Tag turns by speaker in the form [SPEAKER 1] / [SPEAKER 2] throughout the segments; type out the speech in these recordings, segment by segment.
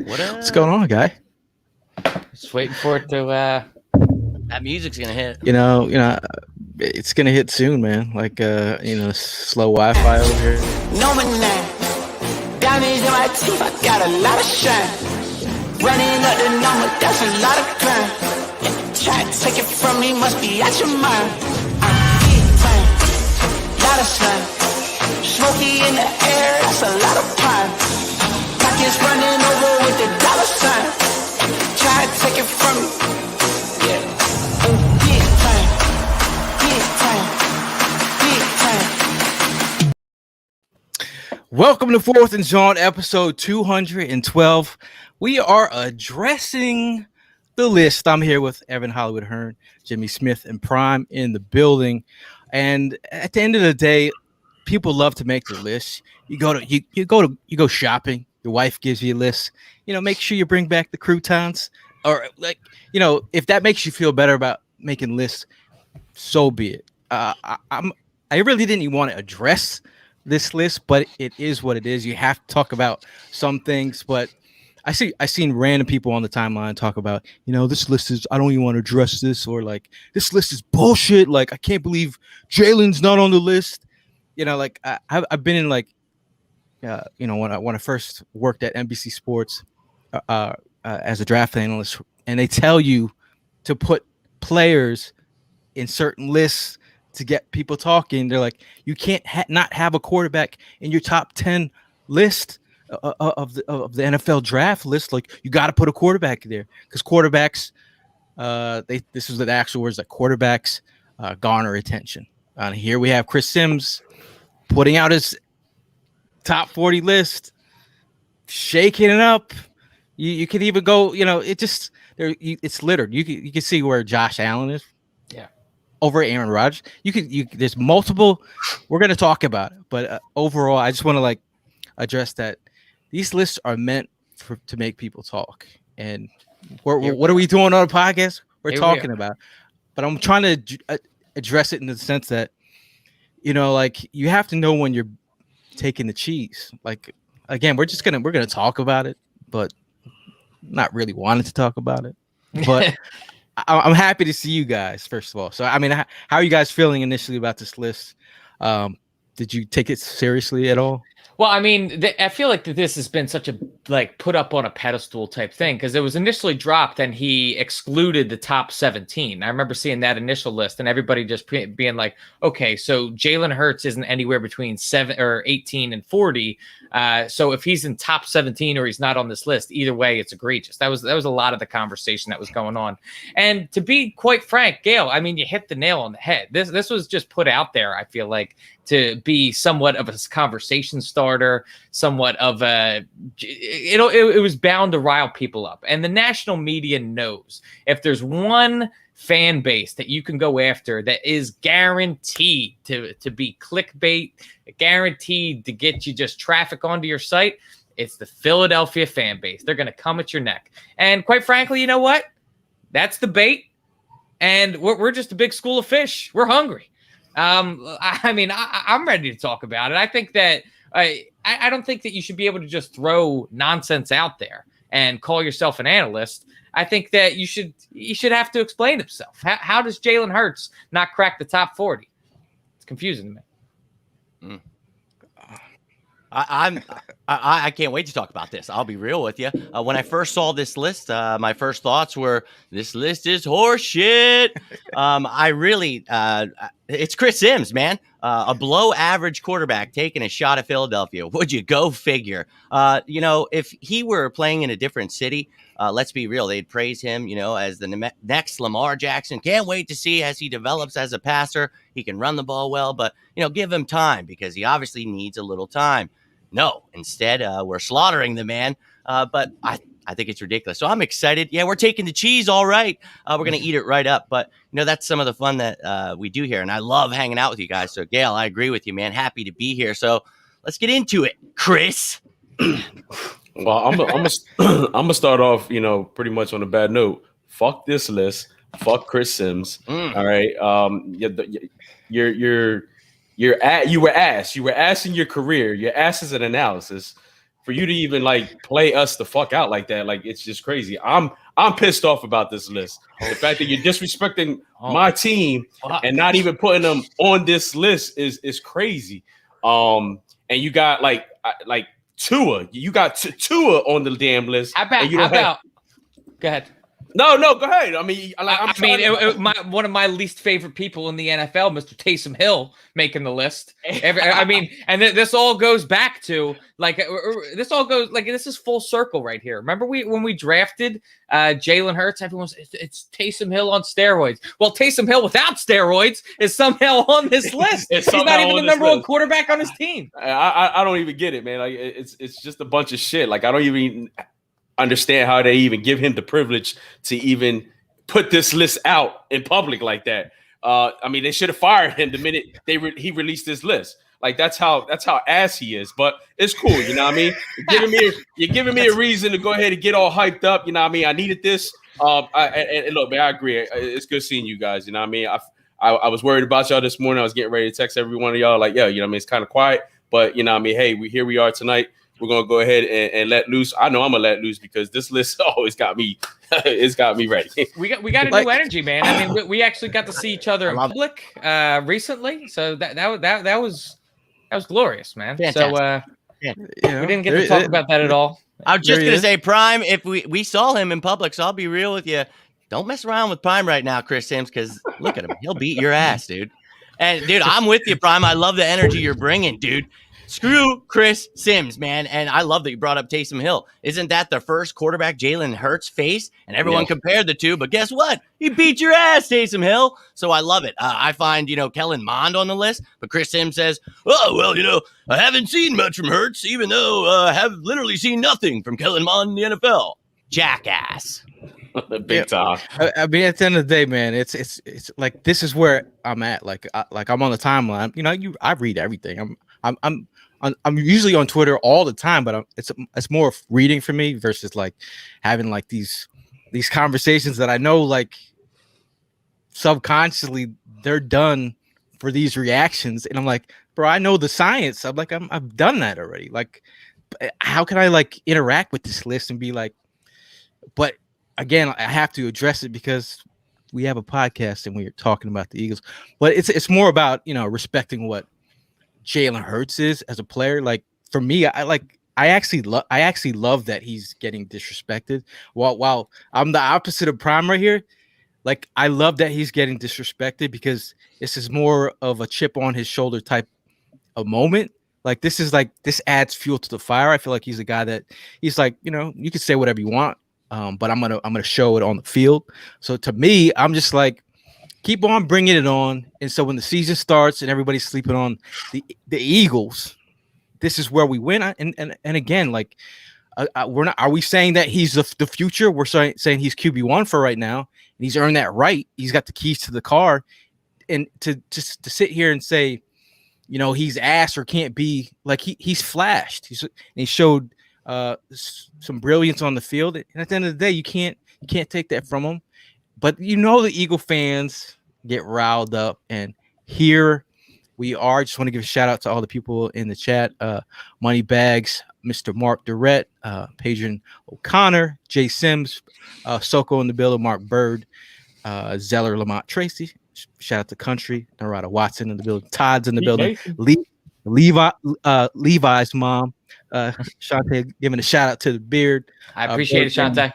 [SPEAKER 1] What's going on, guy?
[SPEAKER 2] Just waiting for it to. That music's gonna hit.
[SPEAKER 1] It's gonna hit soon, man. Slow Wi-Fi over here.
[SPEAKER 3] No man, diamonds in my teeth, I got a lot of shine. Running up the number, that's a lot of crime. Try to take it from me, must be out your mind. I'm big time, lot of slime. Smoky in the air, that's a lot of pine. Pockets running over with the dollar sign. Try to take it from me, yeah. Big time, big time, big time.
[SPEAKER 1] Welcome to Fourth and Jawn, episode 212. We are addressing the list. I'm here with Evan Hollywood Hearn, Jimmy Smith, and Prime in the building. And at the end of the day, people love to make their list. You go shopping. Your wife gives you a list. Make sure you bring back the croutons, or if that makes you feel better about making lists, so be it. I really didn't even want to address this list, but it is what it is. You have to talk about some things, but I seen random people on the timeline talk about, this list is, I don't even want to address this, or like, this list is bullshit. Like, I can't believe Jalen's not on the list. I've been in when I first worked at NBC Sports as a draft analyst, and they tell you to put players in certain lists to get people talking. They're like, you can't not have a quarterback in your top 10 list of the NFL draft list. Like, you got to put a quarterback there, because quarterbacks, this is the actual words, that quarterbacks garner attention. Here we have Chris Sims putting out his top 40 list, shaking it up. You can even go, it's littered. You can see where Josh Allen is.
[SPEAKER 2] Yeah.
[SPEAKER 1] Over Aaron Rodgers. There's multiple. We're going to talk about it, but overall, I just want to address that these lists are meant to make people talk. And what are we doing on a podcast? We're talking about, but I'm trying to address it in the sense that, you have to know when you're taking the cheese. Like, again, we're gonna talk about it, but not really wanting to talk about it. But I'm happy to see you guys, first of all. So, I mean, how are you guys feeling initially about this list? Did you take it seriously at all?
[SPEAKER 2] Well, I mean, I feel like that this has been such a put up on a pedestal type thing, because it was initially dropped and he excluded the top 17. I remember seeing that initial list and everybody just being like, okay, so Jalen Hurts isn't anywhere between 18 and 40. So if he's in top 17 or he's not on this list, either way, it's egregious. That was a lot of the conversation that was going on. And to be quite frank, Gail, I mean, you hit the nail on the head. This was just put out there, I feel like, to be somewhat of a conversation starter, somewhat of a, it was bound to rile people up. And the national media knows if there's one fan base that you can go after that is guaranteed to be clickbait, guaranteed to get you just traffic onto your site, it's the Philadelphia fan base. They're going to come at your neck. And quite frankly, you know what? That's the bait. And we're just a big school of fish. We're hungry. I mean, I'm ready to talk about it. I think that I don't think that you should be able to just throw nonsense out there and call yourself an analyst. I think that you should have to explain himself. How does Jalen Hurts not crack the top 40? It's confusing to me.
[SPEAKER 4] I can't wait to talk about this. I'll be real with you. When I first saw this list, my first thoughts were, this list is horseshit. It's Chris Sims, man. A below average quarterback taking a shot at Philadelphia. Would you go figure? If he were playing in a different city, let's be real, they'd praise him, as the next Lamar Jackson. Can't wait to see as he develops as a passer. He can run the ball well, but, give him time, because he obviously needs a little time. No, instead, we're slaughtering the man. But I think it's ridiculous. So I'm excited. Yeah, we're taking the cheese. All right. We're going to eat it right up. But, that's some of the fun that we do here. And I love hanging out with you guys. So, Gail, I agree with you, man. Happy to be here. So let's get into it, Chris.
[SPEAKER 5] Well, I'm gonna start off, pretty much on a bad note. Fuck this list. Fuck Chris Sims. All right. You were asked in your career. Your ass is an analysis for you to even like play us the fuck out like that, like it's just crazy. I'm pissed off about this list. The fact that you're disrespecting my team and not even putting them on this list is crazy. And you got like Tua. You got Tua on the damn list.
[SPEAKER 2] How about? Go ahead.
[SPEAKER 5] No, go ahead. I mean,
[SPEAKER 2] one of my least favorite people in the NFL, Mr. Taysom Hill, making the list. This all goes back to this is full circle right here. Remember when we drafted Jalen Hurts, everyone's it's Taysom Hill on steroids. Well, Taysom Hill without steroids is somehow on this list. He's not even the number one quarterback on his team.
[SPEAKER 5] I don't even get it, man. Like it's just a bunch of shit. Like I don't even understand how they even give him the privilege to even put this list out in public like that. I mean, they should have fired him the minute he released this list. Like that's how ass he is. But it's cool, you know what I mean? You're giving me a reason to go ahead and get all hyped up. You know what I mean? I needed this. And look, man, I agree. It's good seeing you guys. You know what I mean? I was worried about y'all this morning. I was getting ready to text every one of y'all like, yo, you know what I mean? It's kind of quiet, but you know what I mean? Hey, here we are tonight. We're gonna go ahead and let loose. I know I'm gonna let loose because this list always got me. It's got me ready.
[SPEAKER 2] We got a new energy, man. I mean, we actually got to see each other in public recently, so that was glorious, man.
[SPEAKER 4] Fantastic.
[SPEAKER 2] So we didn't get to talk about that at all.
[SPEAKER 4] I was just gonna say, Prime. If we saw him in public, so I'll be real with you. Don't mess around with Prime right now, Chris Sims, because look at him. He'll beat your ass, dude. And dude, I'm with you, Prime. I love the energy you're bringing, dude. Screw Chris Sims, man. And I love that you brought up Taysom Hill. Isn't that the first quarterback Jalen Hurts faced? And everyone compared the two. But guess what? He beat your ass, Taysom Hill. So I love it. I find, Kellen Mond on the list. But Chris Sims says, oh, well, I haven't seen much from Hurts, even though I have literally seen nothing from Kellen Mond in the NFL. Jackass.
[SPEAKER 5] Big time.
[SPEAKER 1] I mean, at the end of the day, man, it's like this is where I'm at. Like I'm on the timeline. I read everything. I'm usually on Twitter all the time, but it's more of reading for me versus like having like these conversations that I know like subconsciously they're done for these reactions, and I'm like, bro, I know the science. I'm like, I've done that already. Like, how can I like interact with this list and be like, but again, I have to address it because we have a podcast and we're talking about the Eagles, but it's more about respecting what Jalen Hurts is as a player. Like for me, I actually love that he's getting disrespected. While I'm the opposite of Prime right here, like I love that he's getting disrespected because this is more of a chip on his shoulder type of moment. Like this adds fuel to the fire. I feel like he's a guy that he's like, you can say whatever you want, but I'm gonna show it on the field. So to me, I'm just like, keep on bringing it on. And so when the season starts and everybody's sleeping on the Eagles, this is where we win. And again, like we're not. Are we saying that he's the future? We're saying he's QB1 for right now, and he's earned that right. He's got the keys to the car, and to sit here and say, he's ass or can't be, like he's flashed. He showed some brilliance on the field. And at the end of the day, you can't take that from him. But the Eagle fans get riled up, and here we are. Just want to give a shout out to all the people in the chat: Money Bags, Mr. Mark Durrett, Padrian O'Connor, Jay Sims, Soko in the building, Mark Bird, Zeller Lamont Tracy. Shout out to Country, Narada Watson in the building, Todd's in the building, Levi's mom, Shantae giving a shout out to the beard.
[SPEAKER 2] I appreciate it, Shantae.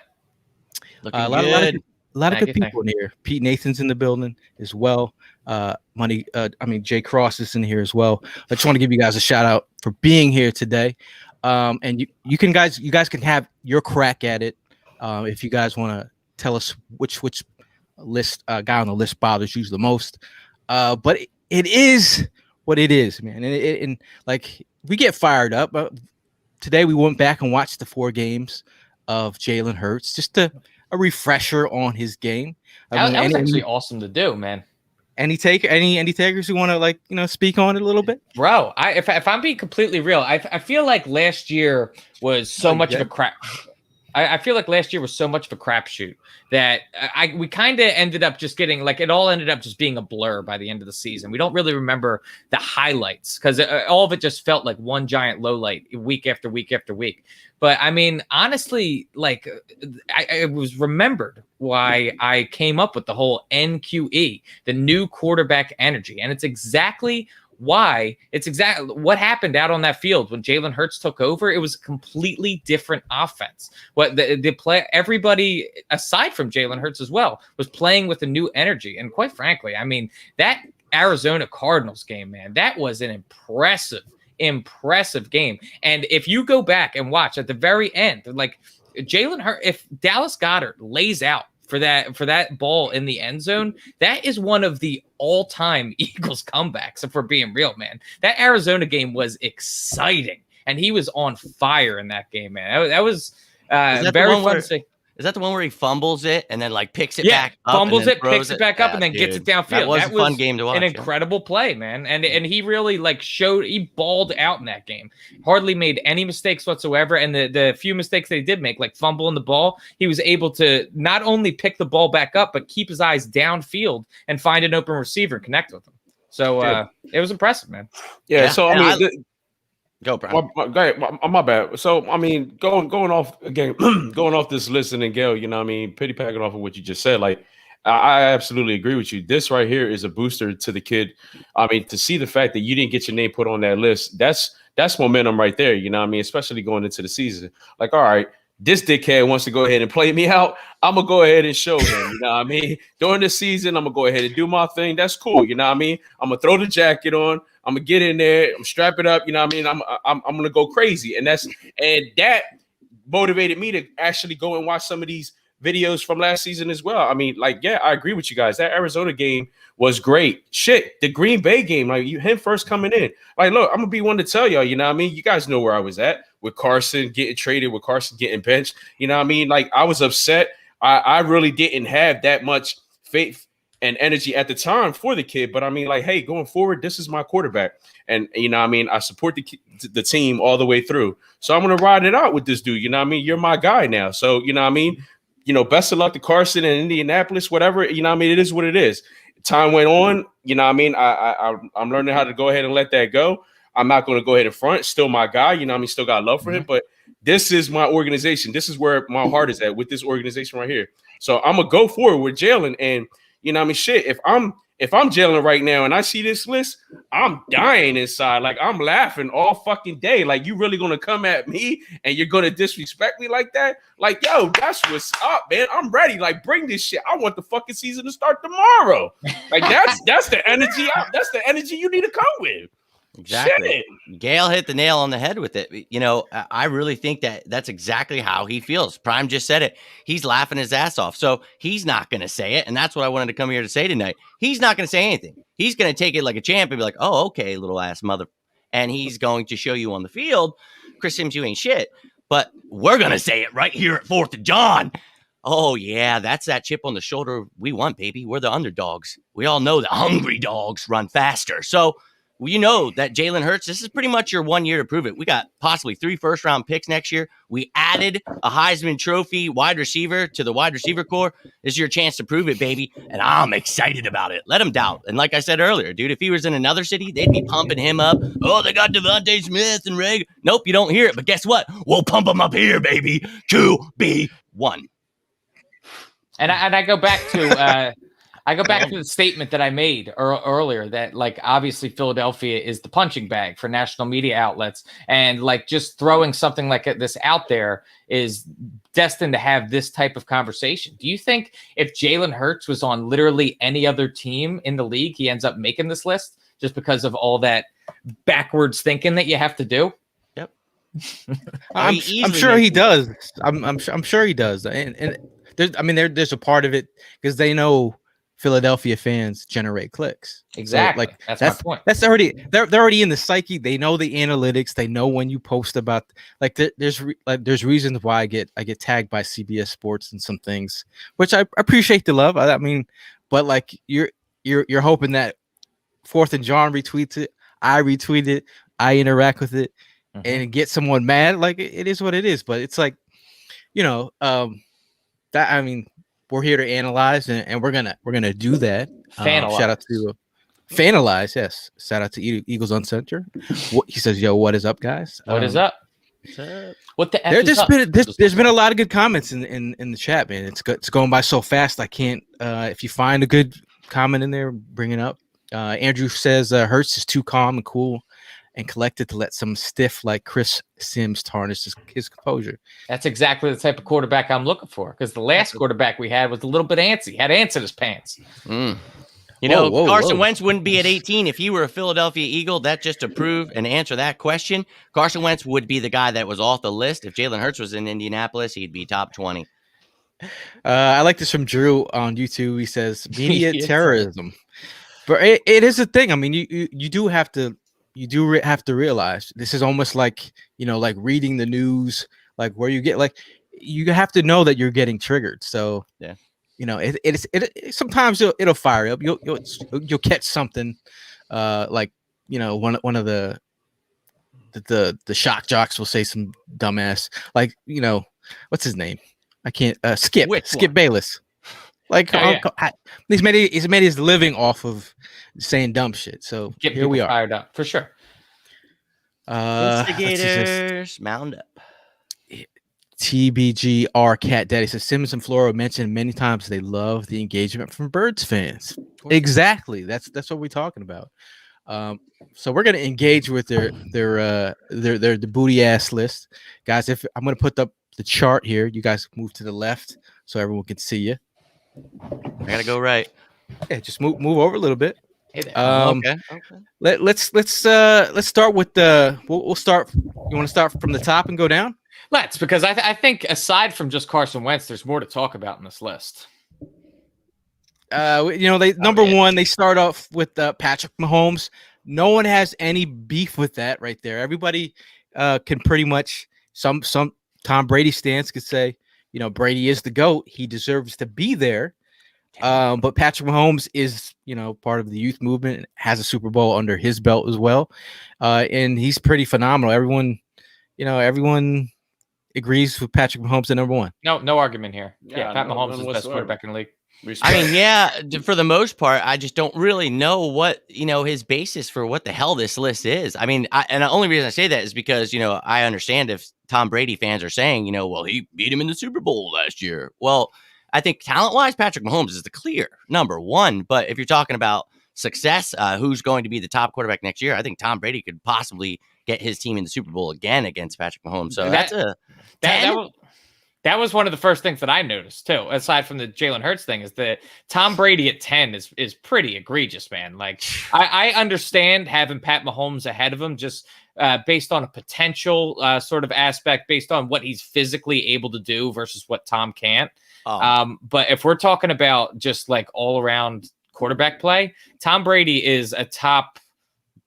[SPEAKER 4] Looking good.
[SPEAKER 1] A lot of good people in here. Pete Nathan's in the building as well. Jay Cross is in here as well. I just want to give you guys a shout out for being here today. And you guys can have your crack at it. If you guys want to tell us which list guy on the list bothers you the most. But it is what it is, man. And like we get fired up. Today we went back and watched the 4 games of Jalen Hurts just to a refresher on his game.
[SPEAKER 2] That was actually awesome to do, man.
[SPEAKER 1] Any takers who want to speak on it a little bit,
[SPEAKER 2] bro? If I'm being completely real, I feel like last year was so much of a crap. I feel like last year was so much of a crapshoot that we kind of ended up just getting like it all ended up just being a blur by the end of the season. We don't really remember the highlights because all of it just felt like one giant low light week after week after week. But I mean, honestly, like I was remembered why I came up with the whole NQE, the new quarterback energy. And it's exactly what happened out on that field when Jalen Hurts took over. It was a completely different offense. What the play, everybody aside from Jalen Hurts as well was playing with a new energy. And quite frankly, I mean, that Arizona Cardinals game, man, that was an impressive game. And if you go back and watch at the very end, like Jalen Hurts, if Dallas Goedert lays out for that ball in the end zone, that is one of the all-time Eagles comebacks, if we're being real, man. That Arizona game was exciting, and he was on fire in that game, man. That was very fun to see.
[SPEAKER 4] Is that the one where he fumbles it and then like picks it back up?
[SPEAKER 2] Fumbles it, picks it back up, and then gets it downfield.
[SPEAKER 4] That was a fun game to watch.
[SPEAKER 2] An incredible play, man. And he really like he balled out in that game. Hardly made any mistakes whatsoever. And the few mistakes that he did make, like fumbling the ball, he was able to not only pick the ball back up, but keep his eyes downfield and find an open receiver and connect with him. So it was impressive, man.
[SPEAKER 5] Yeah. So I mean,
[SPEAKER 4] go, Brian.
[SPEAKER 5] My bad. So I mean, going off again, going off this list, and then Gail, you know, what I mean, piggy packing off of what you just said, like I absolutely agree with you. This right here is a booster to the kid. I mean, to see the fact that you didn't get your name put on that list, that's momentum right there. You know what I mean? Especially going into the season. Like, all right, this dickhead wants to go ahead and play me out. I'm gonna go ahead and show him. You know what I mean? During the season, I'm gonna go ahead and do my thing. That's cool. You know what I mean? I'm gonna throw the jacket on. I'm gonna get in there. I'm strap it up. You know what I mean? I'm gonna go crazy, and that motivated me to actually go and watch some of these videos from last season as well. I mean, like, yeah, I agree with you guys. That Arizona game was great. Shit, the Green Bay game, like him first coming in. Like, look, I'm gonna be one to tell y'all. You know what I mean? You guys know where I was at with Carson getting traded, with Carson getting benched. You know what I mean? Like, I was upset. I really didn't have that much faith and energy at the time for the kid. But I mean, like, hey, going forward, this is my quarterback. And, you know what I mean? I support the team all the way through. So I'm going to ride it out with this dude. You know what I mean? You're my guy now. So, you know what I mean? You know, best of luck to Carson and Indianapolis, whatever. You know what I mean? It is what it is. Time went on. You know what I mean? I'm learning how to go ahead and let that go. I'm not going to go ahead and front. Still my guy. You know what I mean? Still got love for him. But this is my organization. This is where my heart is at with this organization right here. So I'm going to go forward with Jalen. And, you know what I mean? Shit, if I'm Jalen right now and I see this list, I'm dying inside. Like, I'm laughing all fucking day. Like, you really gonna come at me and you're gonna disrespect me like that? Like, yo, that's what's up, man. I'm ready. Like, bring this shit. I want the fucking season to start tomorrow. Like, that's the energy. That's the energy you need to come with.
[SPEAKER 4] Exactly. Shit. Gail hit the nail on the head with it. You know, I really think that's exactly how he feels. Prime just said it. He's laughing his ass off. So he's not going to say it. And that's what I wanted to come here to say tonight. He's not going to say anything. He's going to take it like a champ and be like, oh, okay, little ass mother. And he's going to show you on the field, Chris Sims, you ain't shit. But we're going to say it right here at 4th and Jawn. Oh, yeah, that's that chip on the shoulder we want, baby. We're the underdogs. We all know the hungry dogs run faster. So, you know that Jalen Hurts, this is pretty much your 1 year to prove it. We got possibly 3 first-round picks next year. We added a Heisman Trophy wide receiver to the wide receiver core. This is your chance to prove it, baby, and I'm excited about it. Let him doubt. And like I said earlier, dude, if he was in another city, they'd be pumping him up. Oh, they got Devontae Smith and Reg. Nope, you don't hear it, but guess what? We'll pump him up here, baby. 2-B-1.
[SPEAKER 2] And I go back to the statement that I made earlier that, like, obviously Philadelphia is the punching bag for national media outlets. And, like, just throwing something like this out there is destined to have this type of conversation. Do you think if Jalen Hurts was on literally any other team in the league, he ends up making this list just because of all that backwards thinking that you have to do?
[SPEAKER 4] Yep.
[SPEAKER 1] I'm sure he does. I'm sure he does. And there's a part of it because they know Philadelphia fans generate clicks.
[SPEAKER 2] Exactly.
[SPEAKER 1] So, like,
[SPEAKER 2] that's my point.
[SPEAKER 1] That's already they're already in the psyche. They know the analytics. They know when you post about, like, there's reasons why I get tagged by CBS Sports and some things, which I appreciate the love. I mean, but like you're hoping that 4th and Jawn retweets it, I retweet it, I interact with it, and get someone mad. Like, it is what it is. But it's like, you know, that I mean, we're here to analyze, and we're gonna do that. Shout out to Fanalize, yes. Shout out to Eagles on Center. He says, "Yo, what is up, guys?
[SPEAKER 2] What is up? What the F
[SPEAKER 1] There's
[SPEAKER 2] is up?
[SPEAKER 1] there's been a lot of good comments in the chat, man. It's going by so fast. I can't. If you find a good comment in there, bring it up. Andrew says Hurts is too calm and cool and collected to let some stiff like Chris Sims tarnish his composure.
[SPEAKER 2] That's exactly the type of quarterback I'm looking for. Because the last quarterback we had was a little bit antsy, had ants in his pants.
[SPEAKER 4] You know, Carson Wentz wouldn't be at 18 if he were a Philadelphia Eagle. That just to prove and answer that question. Carson Wentz would be the guy that was off the list. If Jalen Hurts was in Indianapolis, he'd be top 20.
[SPEAKER 1] I like this from Drew on YouTube. He says media terrorism, but it is a thing. I mean, you do have to realize this is almost like, you know, like reading the news, like where you get like you have to know that you're getting triggered. So
[SPEAKER 4] yeah.
[SPEAKER 1] You know, it sometimes it'll fire up. You'll catch something, like, you know, one of the shock jocks will say some dumbass, like, you know, what's his name? I can't Skip Bayless. Like, he's made his living off of saying dumb shit. So here we are,
[SPEAKER 2] fired up for sure.
[SPEAKER 4] Instigators, mount up.
[SPEAKER 1] TBGR Cat Daddy says Simmons and Floro mentioned many times they love the engagement from Birds fans. Exactly. That's what we're talking about. So we're gonna engage with their booty ass list, guys. If I'm gonna put up the chart here, you guys move to the left so everyone can see you.
[SPEAKER 4] I gotta go right.
[SPEAKER 1] Yeah, just move over a little bit.
[SPEAKER 4] Okay.
[SPEAKER 1] Let's start with the. We'll start. You want to start from the top and go down?
[SPEAKER 2] Let's, because I think aside from just Carson Wentz, there's more to talk about in this list.
[SPEAKER 1] You know, number one, they start off with Patrick Mahomes. No one has any beef with that right there. Everybody can pretty much some Tom Brady stance could say, you know, Brady is the GOAT. He deserves to be there. But Patrick Mahomes is, you know, part of the youth movement, has a Super Bowl under his belt as well. And he's pretty phenomenal. Everyone agrees with Patrick Mahomes at number one.
[SPEAKER 2] No argument here. Yeah, Pat Mahomes is the best quarterback in the league.
[SPEAKER 4] I mean, yeah, for the most part, I just don't really know what, you know, his basis for what the hell this list is. I mean, and the only reason I say that is because, you know, I understand if Tom Brady fans are saying, you know, well, he beat him in the Super Bowl last year. Well, I think talent-wise, Patrick Mahomes is the clear number one. But if you're talking about success, who's going to be the top quarterback next year, I think Tom Brady could possibly get his team in the Super Bowl again against Patrick Mahomes. So
[SPEAKER 2] that was one of the first things that I noticed too, aside from the Jalen Hurts thing, is that Tom Brady at 10 is pretty egregious, man. Like, I understand having Pat Mahomes ahead of him just based on a potential sort of aspect, based on what he's physically able to do versus what Tom can't. But if we're talking about just like all around quarterback play, Tom Brady is a top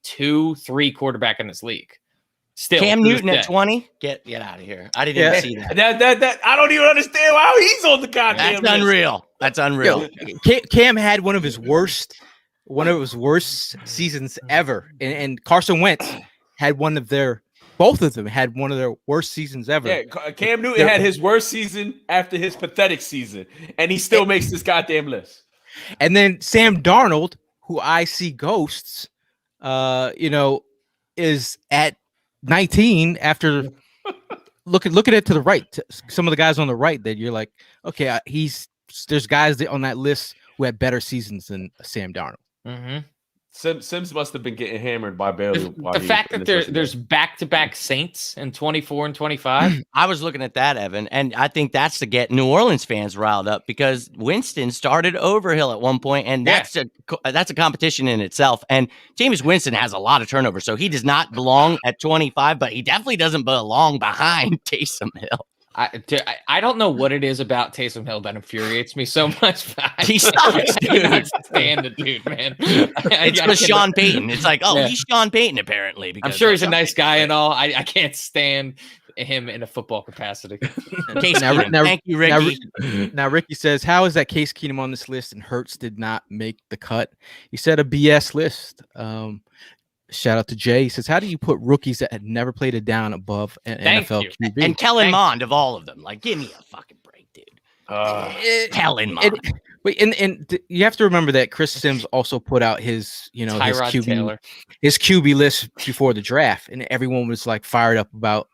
[SPEAKER 2] 2-3 quarterback in this league. Still,
[SPEAKER 4] Cam Newton at 20, get out of here. I didn't even see that.
[SPEAKER 5] That I don't even understand how he's on the goddamn
[SPEAKER 4] That's unreal. That's unreal.
[SPEAKER 1] Yo, Cam had one of his worst seasons ever, and Carson Wentz had both of them had one of their worst seasons ever.
[SPEAKER 5] Yeah, Cam Newton had his worst season after his pathetic season, and he still makes this goddamn list.
[SPEAKER 1] And then Sam Darnold, who I see ghosts, you know, is at 19 after looking at it to the right. Some of the guys on the right that you're like, okay, there's guys on that list who had better seasons than Sam Darnold.
[SPEAKER 2] Mm-hmm.
[SPEAKER 5] Sims must have been getting hammered by Bailey.
[SPEAKER 2] The fact that there's back-to-back Saints in 24 and 25.
[SPEAKER 4] I was looking at that, Evan, and I think that's to get New Orleans fans riled up because Winston started over Hill at one point, and that's a competition in itself. And Jameis Winston has a lot of turnover, so he does not belong at 25, but he definitely doesn't belong behind Taysom Hill.
[SPEAKER 2] I don't know what it is about Taysom Hill that infuriates me so much.
[SPEAKER 4] He sucks, dude.
[SPEAKER 2] I can't stand the dude, man.
[SPEAKER 4] It's for Sean Payton. It's like, he's Sean Payton apparently. Because
[SPEAKER 2] I'm sure he's a nice guy and all. I can't stand him in a football capacity.
[SPEAKER 4] Thank you, Ricky.
[SPEAKER 1] Now Ricky says, how is that Case Keenum on this list and Hurts did not make the cut? He said a BS list. Shout out to Jay. He says, "How do you put rookies that had never played a down above an
[SPEAKER 2] Thank
[SPEAKER 1] NFL
[SPEAKER 2] you.
[SPEAKER 1] QB?"
[SPEAKER 4] And Kellen Mond of all of them. Like, give me a fucking break, dude. Kellen Mond.
[SPEAKER 1] And you have to remember that Chris Sims also put out his,
[SPEAKER 2] Tyrod Taylor.
[SPEAKER 1] his QB list before the draft, and everyone was like fired up about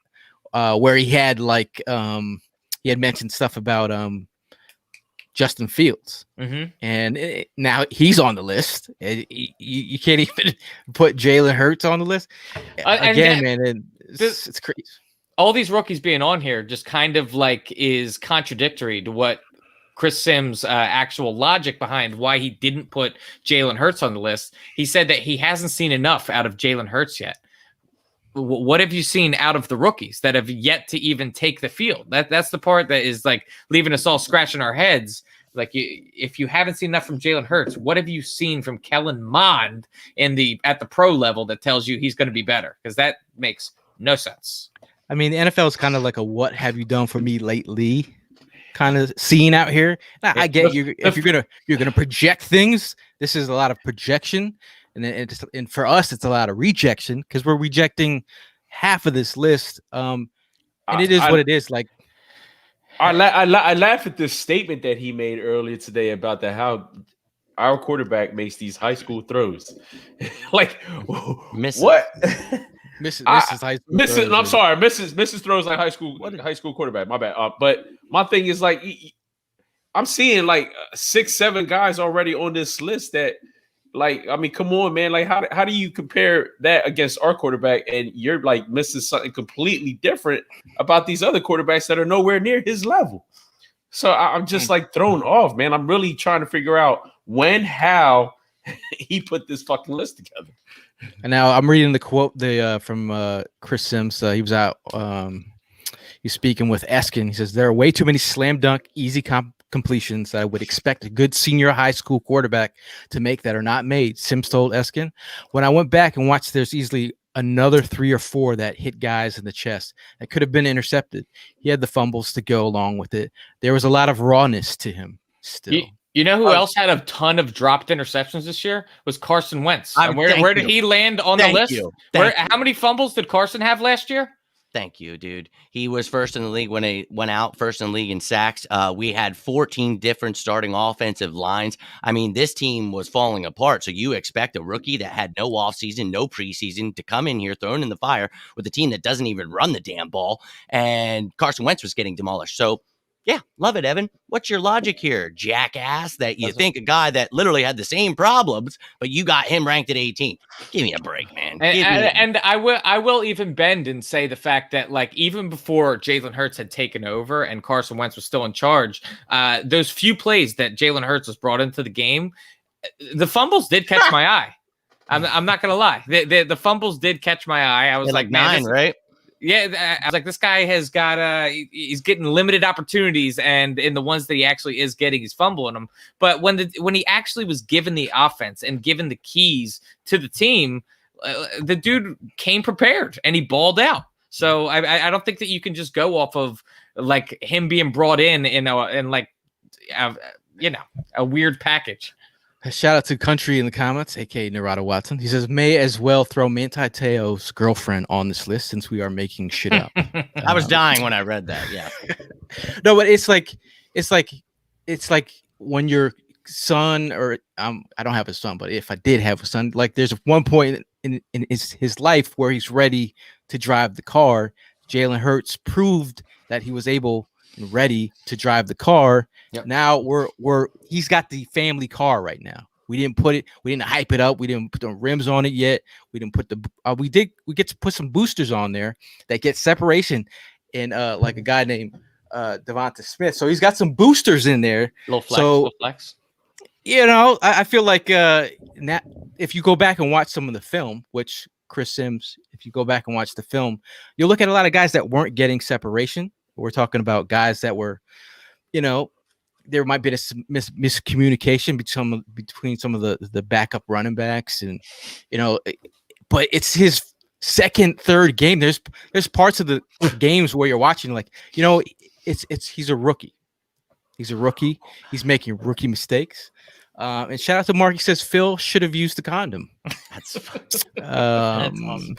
[SPEAKER 1] where he had he had mentioned stuff about Justin Fields, and now he's on the list. And you can't even put Jalen Hurts on the list man. It's crazy.
[SPEAKER 2] All these rookies being on here just kind of like is contradictory to what Chris Sims' actual logic behind why he didn't put Jalen Hurts on the list. He said that he hasn't seen enough out of Jalen Hurts yet. What have you seen out of the rookies that have yet to even take the field? That's the part that is like leaving us all scratching our heads. Like, if you haven't seen enough from Jalen Hurts, what have you seen from Kellen Mond at the pro level that tells you he's going to be better? Because that makes no sense.
[SPEAKER 1] I mean, the NFL is kind of like a "what have you done for me lately" kind of scene out here. Now, I get you. If you're gonna project things, this is a lot of projection, and for us, it's a lot of rejection because we're rejecting half of this list. And it is what it is. Like,
[SPEAKER 5] I laugh at this statement that he made earlier today about how our quarterback makes these high school throws. Like, what?
[SPEAKER 1] Misses high school.
[SPEAKER 5] I'm sorry, misses throws like high school quarterback. My bad. But my thing is like, I'm seeing like 6-7 guys already on this list that, like, I mean, come on, man. Like, how do you compare that against our quarterback and you're like missing something completely different about these other quarterbacks that are nowhere near his level? So I'm just like thrown off, man. I'm really trying to figure out how he put this fucking list together.
[SPEAKER 1] And now I'm reading the quote from Chris Sims. He was out. He's speaking with Eskin. He says, "There are way too many slam dunk, easy completions that I would expect a good senior high school quarterback to make that are not made." Sims told Eskin, "When I went back and watched, there's easily another 3 or 4 that hit guys in the chest that could have been intercepted. He had the fumbles to go along with it. There was a lot of rawness to him still."
[SPEAKER 2] You know who else had a ton of dropped interceptions this year? Was Carson Wentz. Where did he land on the list? How many fumbles did Carson have last year?
[SPEAKER 4] Thank you, dude. He was first in the league when he went out, first in the league in sacks. We had 14 different starting offensive lines. I mean, this team was falling apart. So you expect a rookie that had no offseason, no preseason to come in here thrown in the fire with a team that doesn't even run the damn ball. And Carson Wentz was getting demolished. So, yeah, love it, Evan. What's your logic here, jackass, that you think a guy that literally had the same problems, but you got him ranked at 18? Give me a break, man.
[SPEAKER 2] And I will even bend and say the fact that, like, even before Jalen Hurts had taken over and Carson Wentz was still in charge, those few plays that Jalen Hurts was brought into the game, the fumbles did catch my eye. I'm not gonna lie, the fumbles did catch my eye. I was like, man,
[SPEAKER 4] 9, right?
[SPEAKER 2] Yeah, I was like, this guy has got he's getting limited opportunities, and in the ones that he actually is getting, he's fumbling them. But when he actually was given the offense and given the keys to the team, the dude came prepared and he balled out. So I don't think that you can just go off of like him being brought in like a weird package.
[SPEAKER 1] Shout out to Country in the comments, aka Narada Watson. He says, "May as well throw Manti Te'o's girlfriend on this list since we are making shit up."
[SPEAKER 4] I was dying when I read that. Yeah.
[SPEAKER 1] No, but it's like when your son, or I don't have a son, but if I did have a son, like there's one point in his life where he's ready to drive the car. Jalen Hurts proved that he was able and ready to drive the car. Yep. Now he's got the family car right now. We didn't hype it up. We didn't put the rims on it yet. We didn't put we get to put some boosters on there that get separation in like a guy named Devonta Smith. So he's got some boosters in there.
[SPEAKER 2] Little flex.
[SPEAKER 1] You know, I feel like now, if you go back and watch some of the film, which Chris Sims, if you go back and watch the film, you'll look at a lot of guys that weren't getting separation. We're talking about guys that were, there might be a miscommunication between some of the backup running backs, and but it's his second, third game. There's parts of the games where you're watching like, he's a rookie. He's a rookie. He's making rookie mistakes. And shout out to Mark. He says Phil should have used the condom.
[SPEAKER 4] That's
[SPEAKER 1] Um,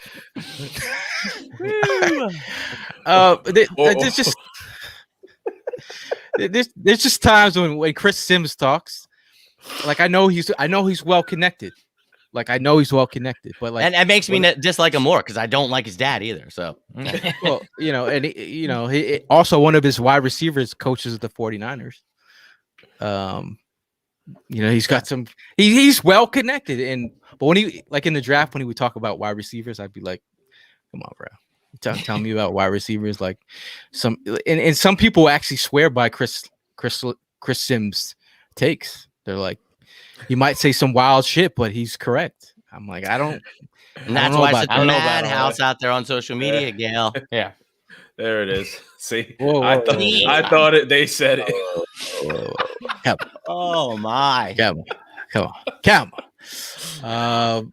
[SPEAKER 5] Or-
[SPEAKER 1] there's just there's just times when Chris Sims talks, like I know he's well connected. Like I know he's well connected, but like
[SPEAKER 4] and it makes me dislike him more because I don't like his dad either. So
[SPEAKER 1] well, and he also one of his wide receivers coaches the 49ers. He's got some he's well connected, but when he like in the draft when he would talk about wide receivers, I'd be like, come on, bro. Tell me about wide receivers. Like some people actually swear by Chris Sims takes. They're like, he might say some wild shit, but he's correct. I'm like, I don't.
[SPEAKER 4] and that's why it's a madhouse out there on social media, Gail.
[SPEAKER 2] Yeah.
[SPEAKER 5] There it is. See,
[SPEAKER 1] Whoa,
[SPEAKER 5] I thought it. They said it.
[SPEAKER 4] Oh my!
[SPEAKER 1] Come on.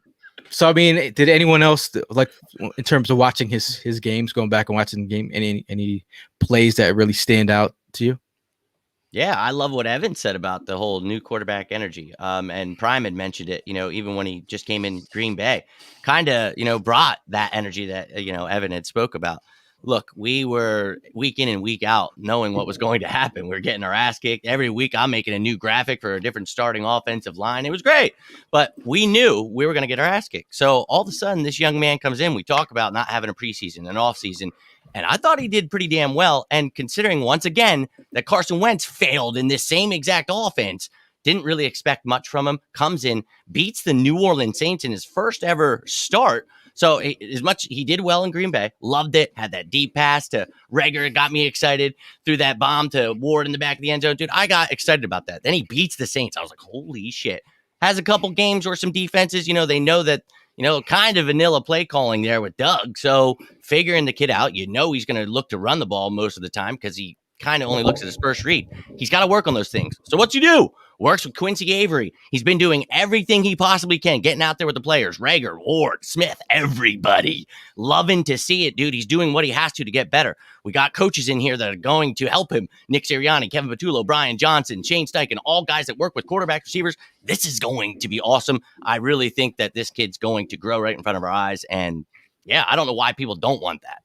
[SPEAKER 1] So I mean, did anyone else like in terms of watching his games, going back and watching the game, any plays that really stand out to you?
[SPEAKER 4] Yeah, I love what Evan said about the whole new quarterback energy. And Prime had mentioned it, even when he just came in Green Bay, kind of, brought that energy that, Evan had spoke about. Look, we were week in and week out knowing what was going to happen. We were getting our ass kicked. Every week I'm making a new graphic for a different starting offensive line. It was great, but we knew we were going to get our ass kicked. So all of a sudden this young man comes in. We talk about not having a preseason, an off season. And I thought he did pretty damn well. And considering once again that Carson Wentz failed in this same exact offense, didn't really expect much from him, comes in, beats the New Orleans Saints in his first ever start. So as much he did well in Green Bay, loved it, had that deep pass to Rager, got me excited, threw that bomb to Ward in the back of the end zone. Dude, I got excited about that. Then he beats the Saints. I was like, holy shit. Has a couple games where some defenses, they know that, kind of vanilla play calling there with Doug. So figuring the kid out, he's going to look to run the ball most of the time because he kind of only looks at his first read. He's got to work on those things. So what's he do? Works with Quincy Avery. He's been doing everything he possibly can, getting out there with the players. Rager, Ward, Smith, everybody. Loving to see it, dude. He's doing what he has to get better. We got coaches in here that are going to help him. Nick Sirianni, Kevin Patullo, Brian Johnson, Shane Steichen, all guys that work with quarterback receivers. This is going to be awesome. I really think that this kid's going to grow right in front of our eyes. And yeah, I don't know why people don't want that.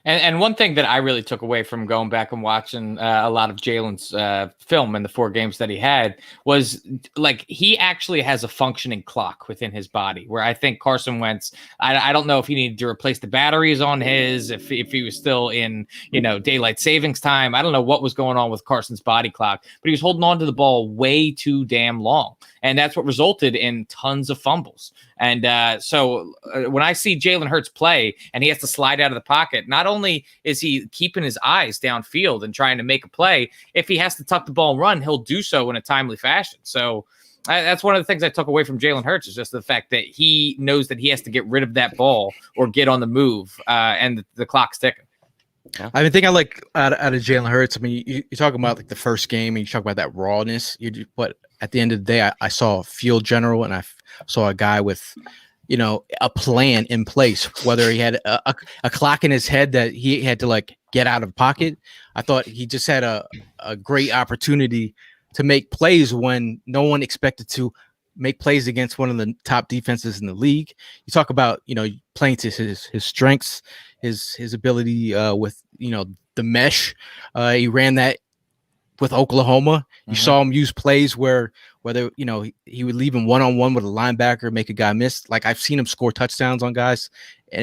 [SPEAKER 2] And one thing that I really took away from going back and watching a lot of Jalen's film in the 4 games that he had was like he actually has a functioning clock within his body where I think Carson Wentz, I don't know if he needed to replace the batteries on his, if he was still in, daylight savings time. I don't know what was going on with Carson's body clock, but he was holding on to the ball way too damn long. And that's what resulted in tons of fumbles. And so when I see Jalen Hurts play and he has to slide out of the pocket, not only is he keeping his eyes downfield and trying to make a play, if he has to tuck the ball and run, he'll do so in a timely fashion. So that's one of the things I took away from Jalen Hurts is just the fact that he knows that he has to get rid of that ball or get on the move and the clock's ticking.
[SPEAKER 1] Yeah. I think I like out of Jalen Hurts. I mean, you're talking about like the first game and you talk about that rawness. But at the end of the day, I saw a field general and I saw a guy with, a plan in place, whether he had a clock in his head that he had to like get out of pocket. I thought he just had a great opportunity to make plays when no one expected to make plays against one of the top defenses in the league. You talk about, playing to his strengths, his ability with, the mesh. He ran that with Oklahoma. You saw him use plays where whether, he would leave him one-on-one with a linebacker, make a guy miss. Like I've seen him score touchdowns on guys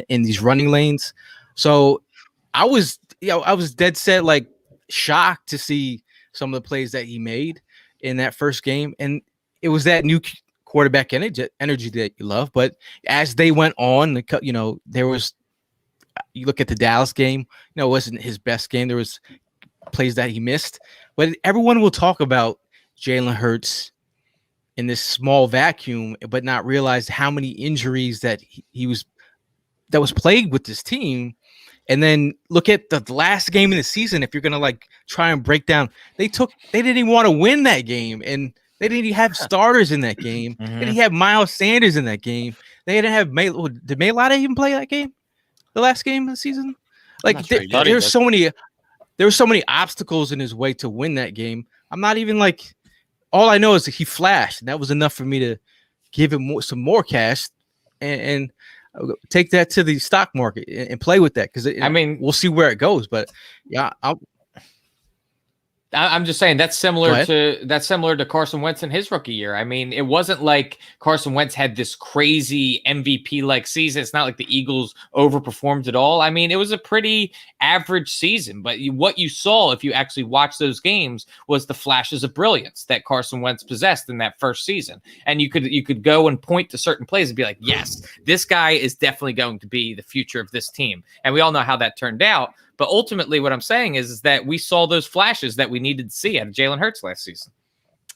[SPEAKER 1] in these running lanes. So I was dead set, like shocked to see some of the plays that he made in that first game. And it was that new quarterback energy that you love. But as they went on, there was, you look at the Dallas game, it wasn't his best game. There was plays that he missed, but everyone will talk about Jalen Hurts in this small vacuum, but not realize how many injuries that that was plagued with this team. And then look at the last game in the season. If you're going to like try and break down, they didn't even want to win that game. And they didn't even have starters in that game. They didn't have Miles Sanders in that game. They didn't have did Maylada even play that game? The last game of the season? Like there were so many obstacles in his way to win that game. I'm not even like all I know is that he flashed, and that was enough for me to give him some more cash and take that to the stock market and play with that, because
[SPEAKER 2] I mean,
[SPEAKER 1] we'll see where it goes. But yeah,
[SPEAKER 2] I'm just saying that's similar to Carson Wentz in his rookie year. I mean, it wasn't like Carson Wentz had this crazy MVP like season. It's not like the Eagles overperformed at all. I mean, it was a pretty average season, but what you saw if you actually watched those games was the flashes of brilliance that Carson Wentz possessed in that first season. And you could go and point to certain plays and be like, yes, this guy is definitely going to be the future of this team. And we all know how that turned out. But ultimately, what I'm saying is that we saw those flashes that we needed to see out of Jalen Hurts last season.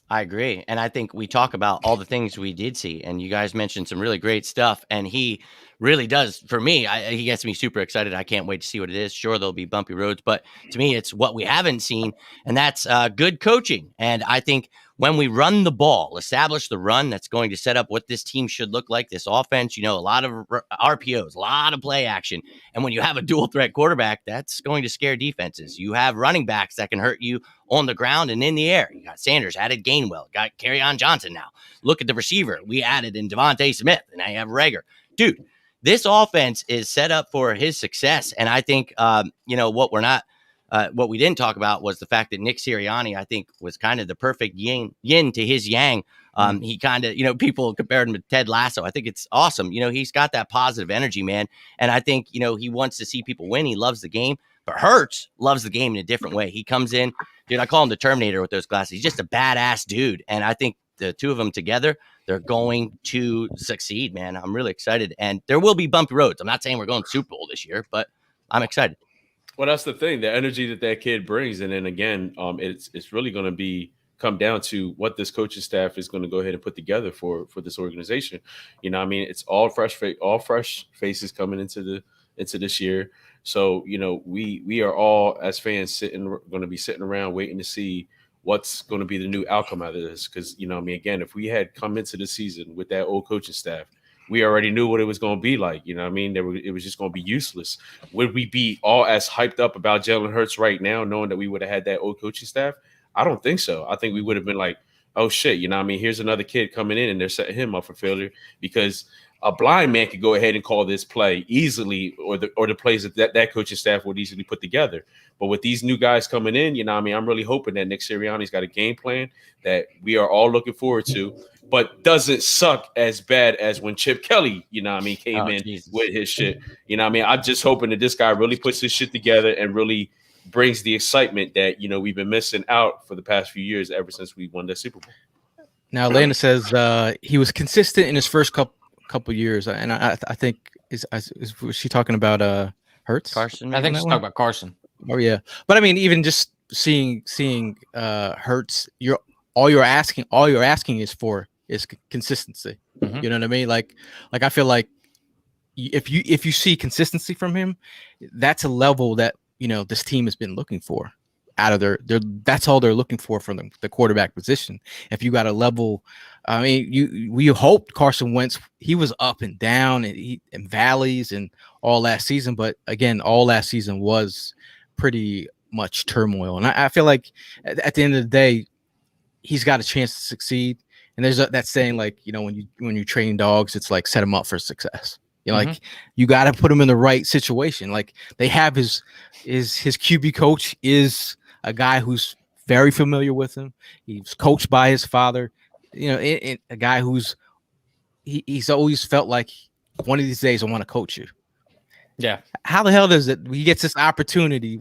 [SPEAKER 4] I agree. And I think we talk about all the things we did see, and you guys mentioned some really great stuff. And he really does, for me, he gets me super excited. I can't wait to see what it is. Sure, there'll be bumpy roads, but to me, it's what we haven't seen, and that's good coaching. And I think when we run the ball, establish the run that's going to set up what this team should look like, this offense, a lot of RPOs, a lot of play action. And when you have a dual threat quarterback, that's going to scare defenses. You have running backs that can hurt you on the ground and in the air. You got Sanders, added Gainwell, got Kerryon Johnson now. Look at the receiver. We added in Devontae Smith, and now you have Rager. Dude, this offense is set up for his success. And I think, what we didn't talk about was the fact that Nick Sirianni, I think, was kind of the perfect yin to his yang. He kind of, people compared him to Ted Lasso. I think it's awesome. He's got that positive energy, man. And I think, he wants to see people win. He loves the game. But Hurts loves the game in a different way. He comes in, dude, I call him the Terminator with those glasses. He's just a badass dude. And I think the two of them together, they're going to succeed, man. I'm really excited. And there will be bumpy roads. I'm not saying we're going to Super Bowl this year, but I'm excited.
[SPEAKER 5] Well, that's the thing, the energy that kid brings. And then again, it's really going to come down to what this coaching staff is going to go ahead and put together for this organization. It's all fresh faces coming into this year. So, we are all as fans going to be sitting around waiting to see what's going to be the new outcome out of this. Because, again, if we had come into the season with that old coaching staff, we already knew what it was going to be like. It was just going to be useless. Would we be all as hyped up about Jalen Hurts right now, knowing that we would have had that old coaching staff? I don't think so. I think we would have been like, oh, shit, here's another kid coming in and they're setting him up for failure, because a blind man could go ahead and call this play easily, or the plays that coaching staff would easily put together. But with these new guys coming in, I'm really hoping that Nick Sirianni's got a game plan that we are all looking forward to, but doesn't suck as bad as when Chip Kelly, came in with his shit. I'm just hoping that this guy really puts his shit together and really brings the excitement that, we've been missing out for the past few years ever since we won the Super Bowl.
[SPEAKER 1] Now, Elena says he was consistent in his first couple years, and I think was she talking about Hurts?
[SPEAKER 4] Carson?
[SPEAKER 2] I think she's talking about Carson.
[SPEAKER 1] Oh yeah, but I mean, even just seeing Hurts, all you're asking is consistency.
[SPEAKER 2] Mm-hmm.
[SPEAKER 1] You know what I mean? Like I feel like if you see consistency from him, that's a level that this team has been looking for out of their that's all they're looking for from the quarterback position. If you got a level, I mean, we hoped Carson Wentz, he was up and down and valleys and all last season, but again, all last season was pretty much turmoil. And I feel like at the end of the day, he's got a chance to succeed. And there's that saying, like, when you train dogs, it's like set them up for success. Like you got to put him in the right situation. Like they have his QB coach is a guy who's very familiar with him. He's coached by his father. A guy who's he's always felt like one of these days I want to coach you.
[SPEAKER 2] Yeah.
[SPEAKER 1] How the hell does it? He gets this opportunity.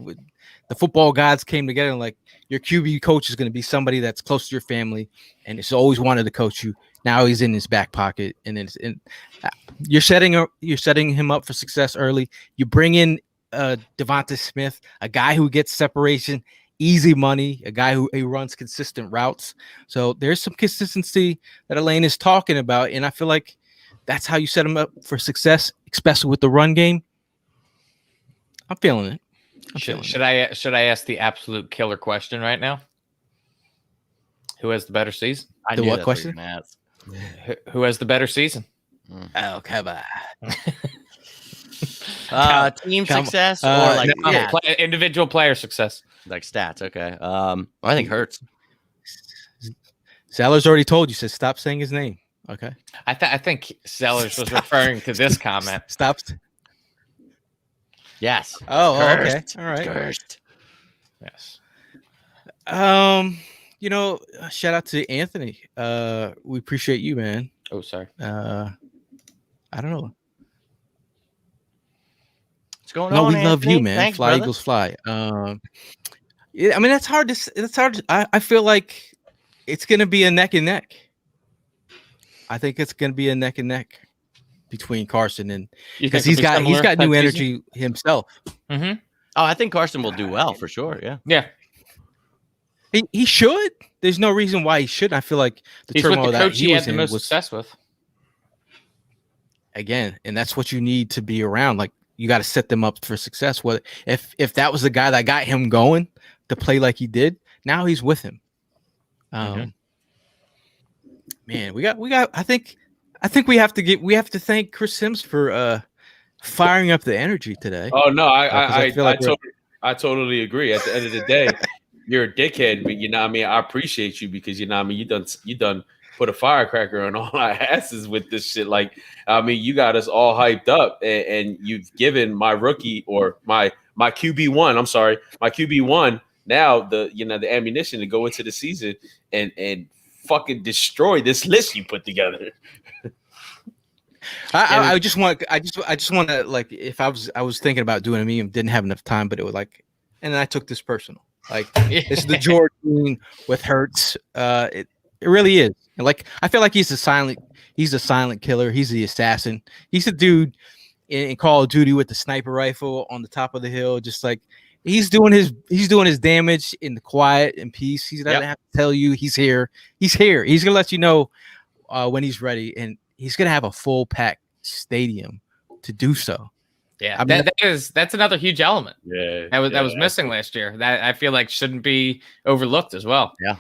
[SPEAKER 1] The football gods came together and like your QB coach is going to be somebody that's close to your family, and it's always wanted to coach you. Now he's in his back pocket, and you're setting him up for success early. You bring in Devontae Smith, a guy who gets separation, easy money, a guy who runs consistent routes. So there's some consistency that Elaine is talking about, and I feel like that's how you set him up for success, especially with the run game. I'm feeling it.
[SPEAKER 2] Should I ask the absolute killer question right now? Who has the better season?
[SPEAKER 1] The what question?
[SPEAKER 2] Who has the better season?
[SPEAKER 1] Oh, come on.
[SPEAKER 4] Team success or
[SPEAKER 2] individual player success?
[SPEAKER 4] Like stats. Okay. I think Hurts.
[SPEAKER 1] Sellers already told you. Said stop saying his name. Okay.
[SPEAKER 2] I think Sellers was referring to this comment.
[SPEAKER 1] Stop.
[SPEAKER 4] Yes.
[SPEAKER 1] Oh, okay.
[SPEAKER 4] Cursed.
[SPEAKER 1] All right.
[SPEAKER 4] Cursed.
[SPEAKER 2] Yes.
[SPEAKER 1] Shout out to Anthony. We appreciate you, man.
[SPEAKER 2] Oh, sorry.
[SPEAKER 1] I don't know.
[SPEAKER 4] What's going
[SPEAKER 1] No,
[SPEAKER 4] on?
[SPEAKER 1] we love
[SPEAKER 4] Anthony?
[SPEAKER 1] you, man.
[SPEAKER 4] Thanks,
[SPEAKER 1] Fly
[SPEAKER 4] brother.
[SPEAKER 1] Eagles fly. Yeah, I mean that's hard to. It's hard. I feel like it's gonna be a neck and neck. I think it's gonna be a neck and neck between Carson and because he's got new energy himself.
[SPEAKER 2] Mm-hmm.
[SPEAKER 4] Oh, I think Carson will do well for sure. Yeah.
[SPEAKER 2] Yeah.
[SPEAKER 1] He should. There's no reason why he shouldn't. I feel like
[SPEAKER 2] He's with the coach he had the most success with.
[SPEAKER 1] Again, and that's what you need to be around. Like you got to set them up for success. What if that was the guy that got him going to play like he did? Now he's with him. Man, we got. I think we have to thank Chris Sims for firing up the energy today.
[SPEAKER 5] Oh no,
[SPEAKER 1] I
[SPEAKER 5] totally agree. At the end of the day, you're a dickhead, but you know what I mean. I appreciate you because you know what I mean. You done put a firecracker on all our asses with this shit. Like I mean, you got us all hyped up, and you've given my rookie or my QB1. I'm sorry, my QB1. Now the ammunition to go into the season and fucking destroy this list you put together.
[SPEAKER 1] I just want to like if I was thinking about doing a meme, didn't have enough time, but it was like, and I took this personal. Like this is the George with Hurts. It really is. And like I feel like he's a silent killer. He's the assassin. He's a dude in Call of Duty with the sniper rifle on the top of the hill, just like he's doing his damage in the quiet and peace. He doesn't have to tell you he's here. He's here. He's gonna let you know when he's ready, and he's gonna have a full packed stadium to do so.
[SPEAKER 2] Yeah,
[SPEAKER 1] I mean,
[SPEAKER 2] that's another huge element.
[SPEAKER 5] Yeah,
[SPEAKER 2] that was missing last year. That I feel like shouldn't be overlooked as well.
[SPEAKER 4] Yeah,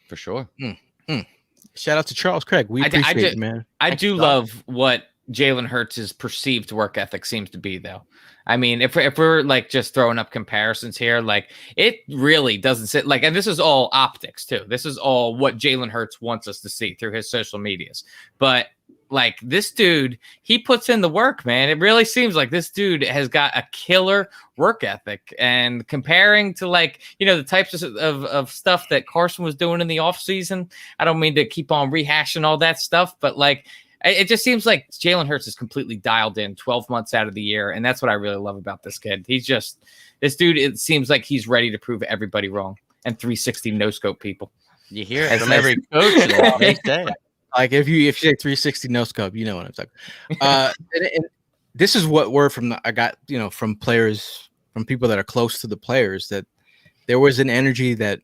[SPEAKER 4] for sure.
[SPEAKER 1] Shout out to Charles Craig. We appreciate it, man.
[SPEAKER 2] I do love what Jalen Hurts' perceived work ethic seems to be, though. I mean, if we're like just throwing up comparisons here, like it really doesn't sit like, and this is all optics too. This is all what Jalen Hurts wants us to see through his social medias. But like this dude, he puts in the work, man. It really seems like this dude has got a killer work ethic. And comparing to like, the types of stuff that Carson was doing in the offseason, I don't mean to keep on rehashing all that stuff, but like, it just seems like Jalen Hurts is completely dialed in 12 months out of the year. And that's what I really love about this kid. This dude, it seems like he's ready to prove everybody wrong and 360 no-scope people.
[SPEAKER 4] You hear it from every coach. They say it.
[SPEAKER 1] Like if you say 360 no scope, you know what I'm talking. And this is what word I got, from players, from people that are close to the players, that there was an energy that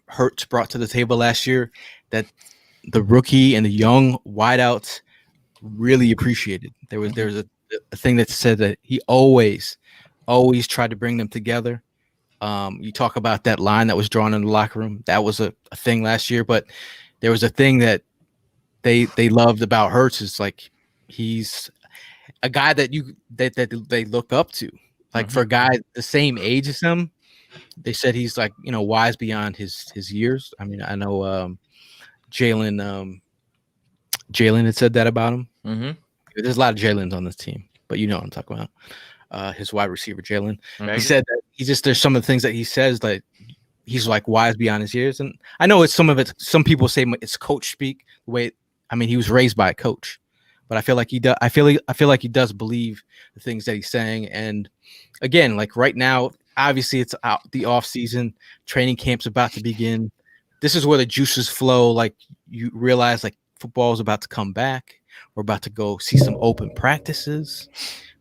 [SPEAKER 1] Hurts brought to the table last year that the rookie and the young wideouts really appreciated. There was a thing that said that he always tried to bring them together. You talk about that line that was drawn in the locker room. That was a thing last year, but there was a thing that they loved about Hurts is like he's a guy that they look up to. Like for a guy the same age as him, they said he's like wise beyond his years. I mean, I know Jalen had said that about him.
[SPEAKER 2] Mm-hmm.
[SPEAKER 1] There's a lot of Jalen's on this team, but you know what I'm talking about. His wide receiver Jalen.
[SPEAKER 2] Mm-hmm.
[SPEAKER 1] He said that there's some of the things that he says that he's like wise beyond his years, and I know it's some of it. Some people say it's coach speak. The way he was raised by a coach, but I feel like he does. I feel like he does believe the things that he's saying. And again, like right now, obviously it's out the off season. Training camp's about to begin. This is where the juices flow. Like you realize, like football is about to come back. We're about to go see some open practices.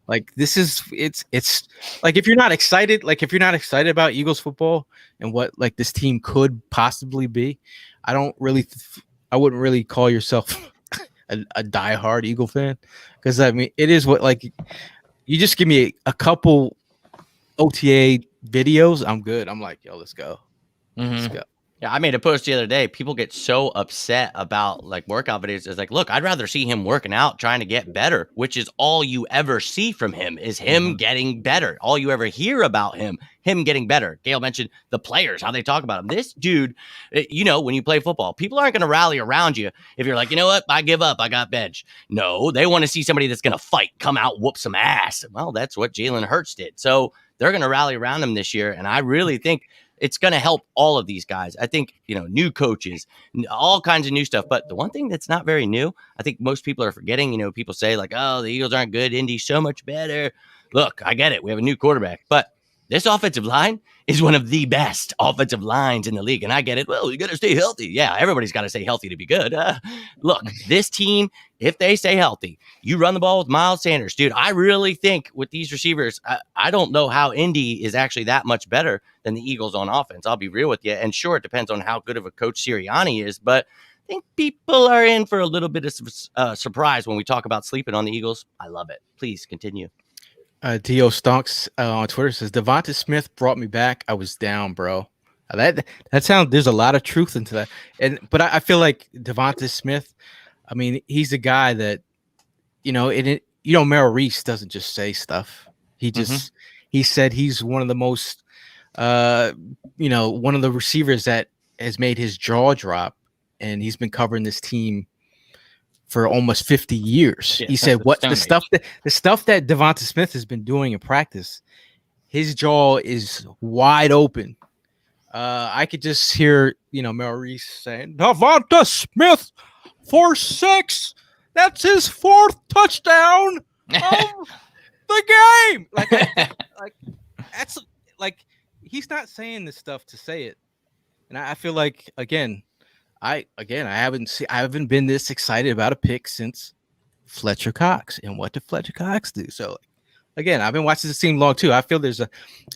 [SPEAKER 1] Like it's like if you're not excited about Eagles football and what like this team could possibly be, I wouldn't really call yourself a diehard Eagle fan, because I mean it is what, like, you just give me a couple OTA videos, I'm good. I'm like, yo, let's go.
[SPEAKER 2] Mm-hmm.
[SPEAKER 1] Let's go.
[SPEAKER 4] Yeah, I made a post the other day. People get so upset about like workout videos. It's like, look, I'd rather see him working out, trying to get better, which is all you ever see from him is him getting better. All you ever hear about him getting better. Gail mentioned the players, how they talk about him. This dude, you know, when you play football, people aren't going to rally around you if you're like, you know what, I give up, I got bench. No, they want to see somebody that's going to fight, come out, whoop some ass. Well, that's what Jalen Hurts did. So they're going to rally around him this year. And I really think it's going to help all of these guys. I think, you know, new coaches, all kinds of new stuff. But the one thing that's not very new, I think most people are forgetting, you know, people say like, oh, the Eagles aren't good. Indy's so much better. Look, I get it. We have a new quarterback. But this offensive line is one of the best offensive lines in the league. And I get it. Well, you got to stay healthy. Yeah, everybody's got to stay healthy to be good. Look, this team, if they stay healthy, you run the ball with Miles Sanders. Dude, I really think with these receivers, I don't know how Indy is actually that much better than the Eagles on offense. I'll be real with you. And sure, it depends on how good of a coach Sirianni is. But I think people are in for a little bit of surprise when we talk about sleeping on the Eagles. I love it. Please continue.
[SPEAKER 1] Dio Stonks on Twitter says Devonta Smith brought me back. I was down, bro. That sounds. There's a lot of truth into that, but I feel like Devonta Smith. I mean, he's a guy that, you know, Merrill Reese doesn't just say stuff. He just he said he's one of the most, one of the receivers that has made his jaw drop, and he's been covering this team for almost 50 years.
[SPEAKER 2] Yeah,
[SPEAKER 1] he said what the stuff that Devonta Smith has been doing in practice, his jaw is wide open. I could just hear, Merrill Reese saying, Devonta Smith for 6. That's his 4th touchdown of the game. Like that's like he's not saying this stuff to say it. And I feel like I haven't been this excited about a pick since Fletcher Cox. And what did Fletcher Cox do? So again, I've been watching this team long too. I feel there's a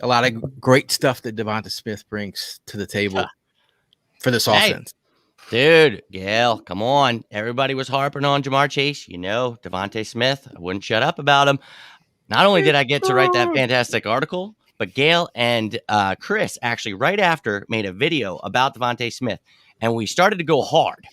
[SPEAKER 1] lot of great stuff that Devonta Smith brings to the table for this offense.
[SPEAKER 4] Dude, Gail, come on. Everybody was harping on Jamar Chase. Devonta Smith. I wouldn't shut up about him. Not only did I get to write that fantastic article, but Gail and Chris actually right after made a video about Devonta Smith. And we started to go hard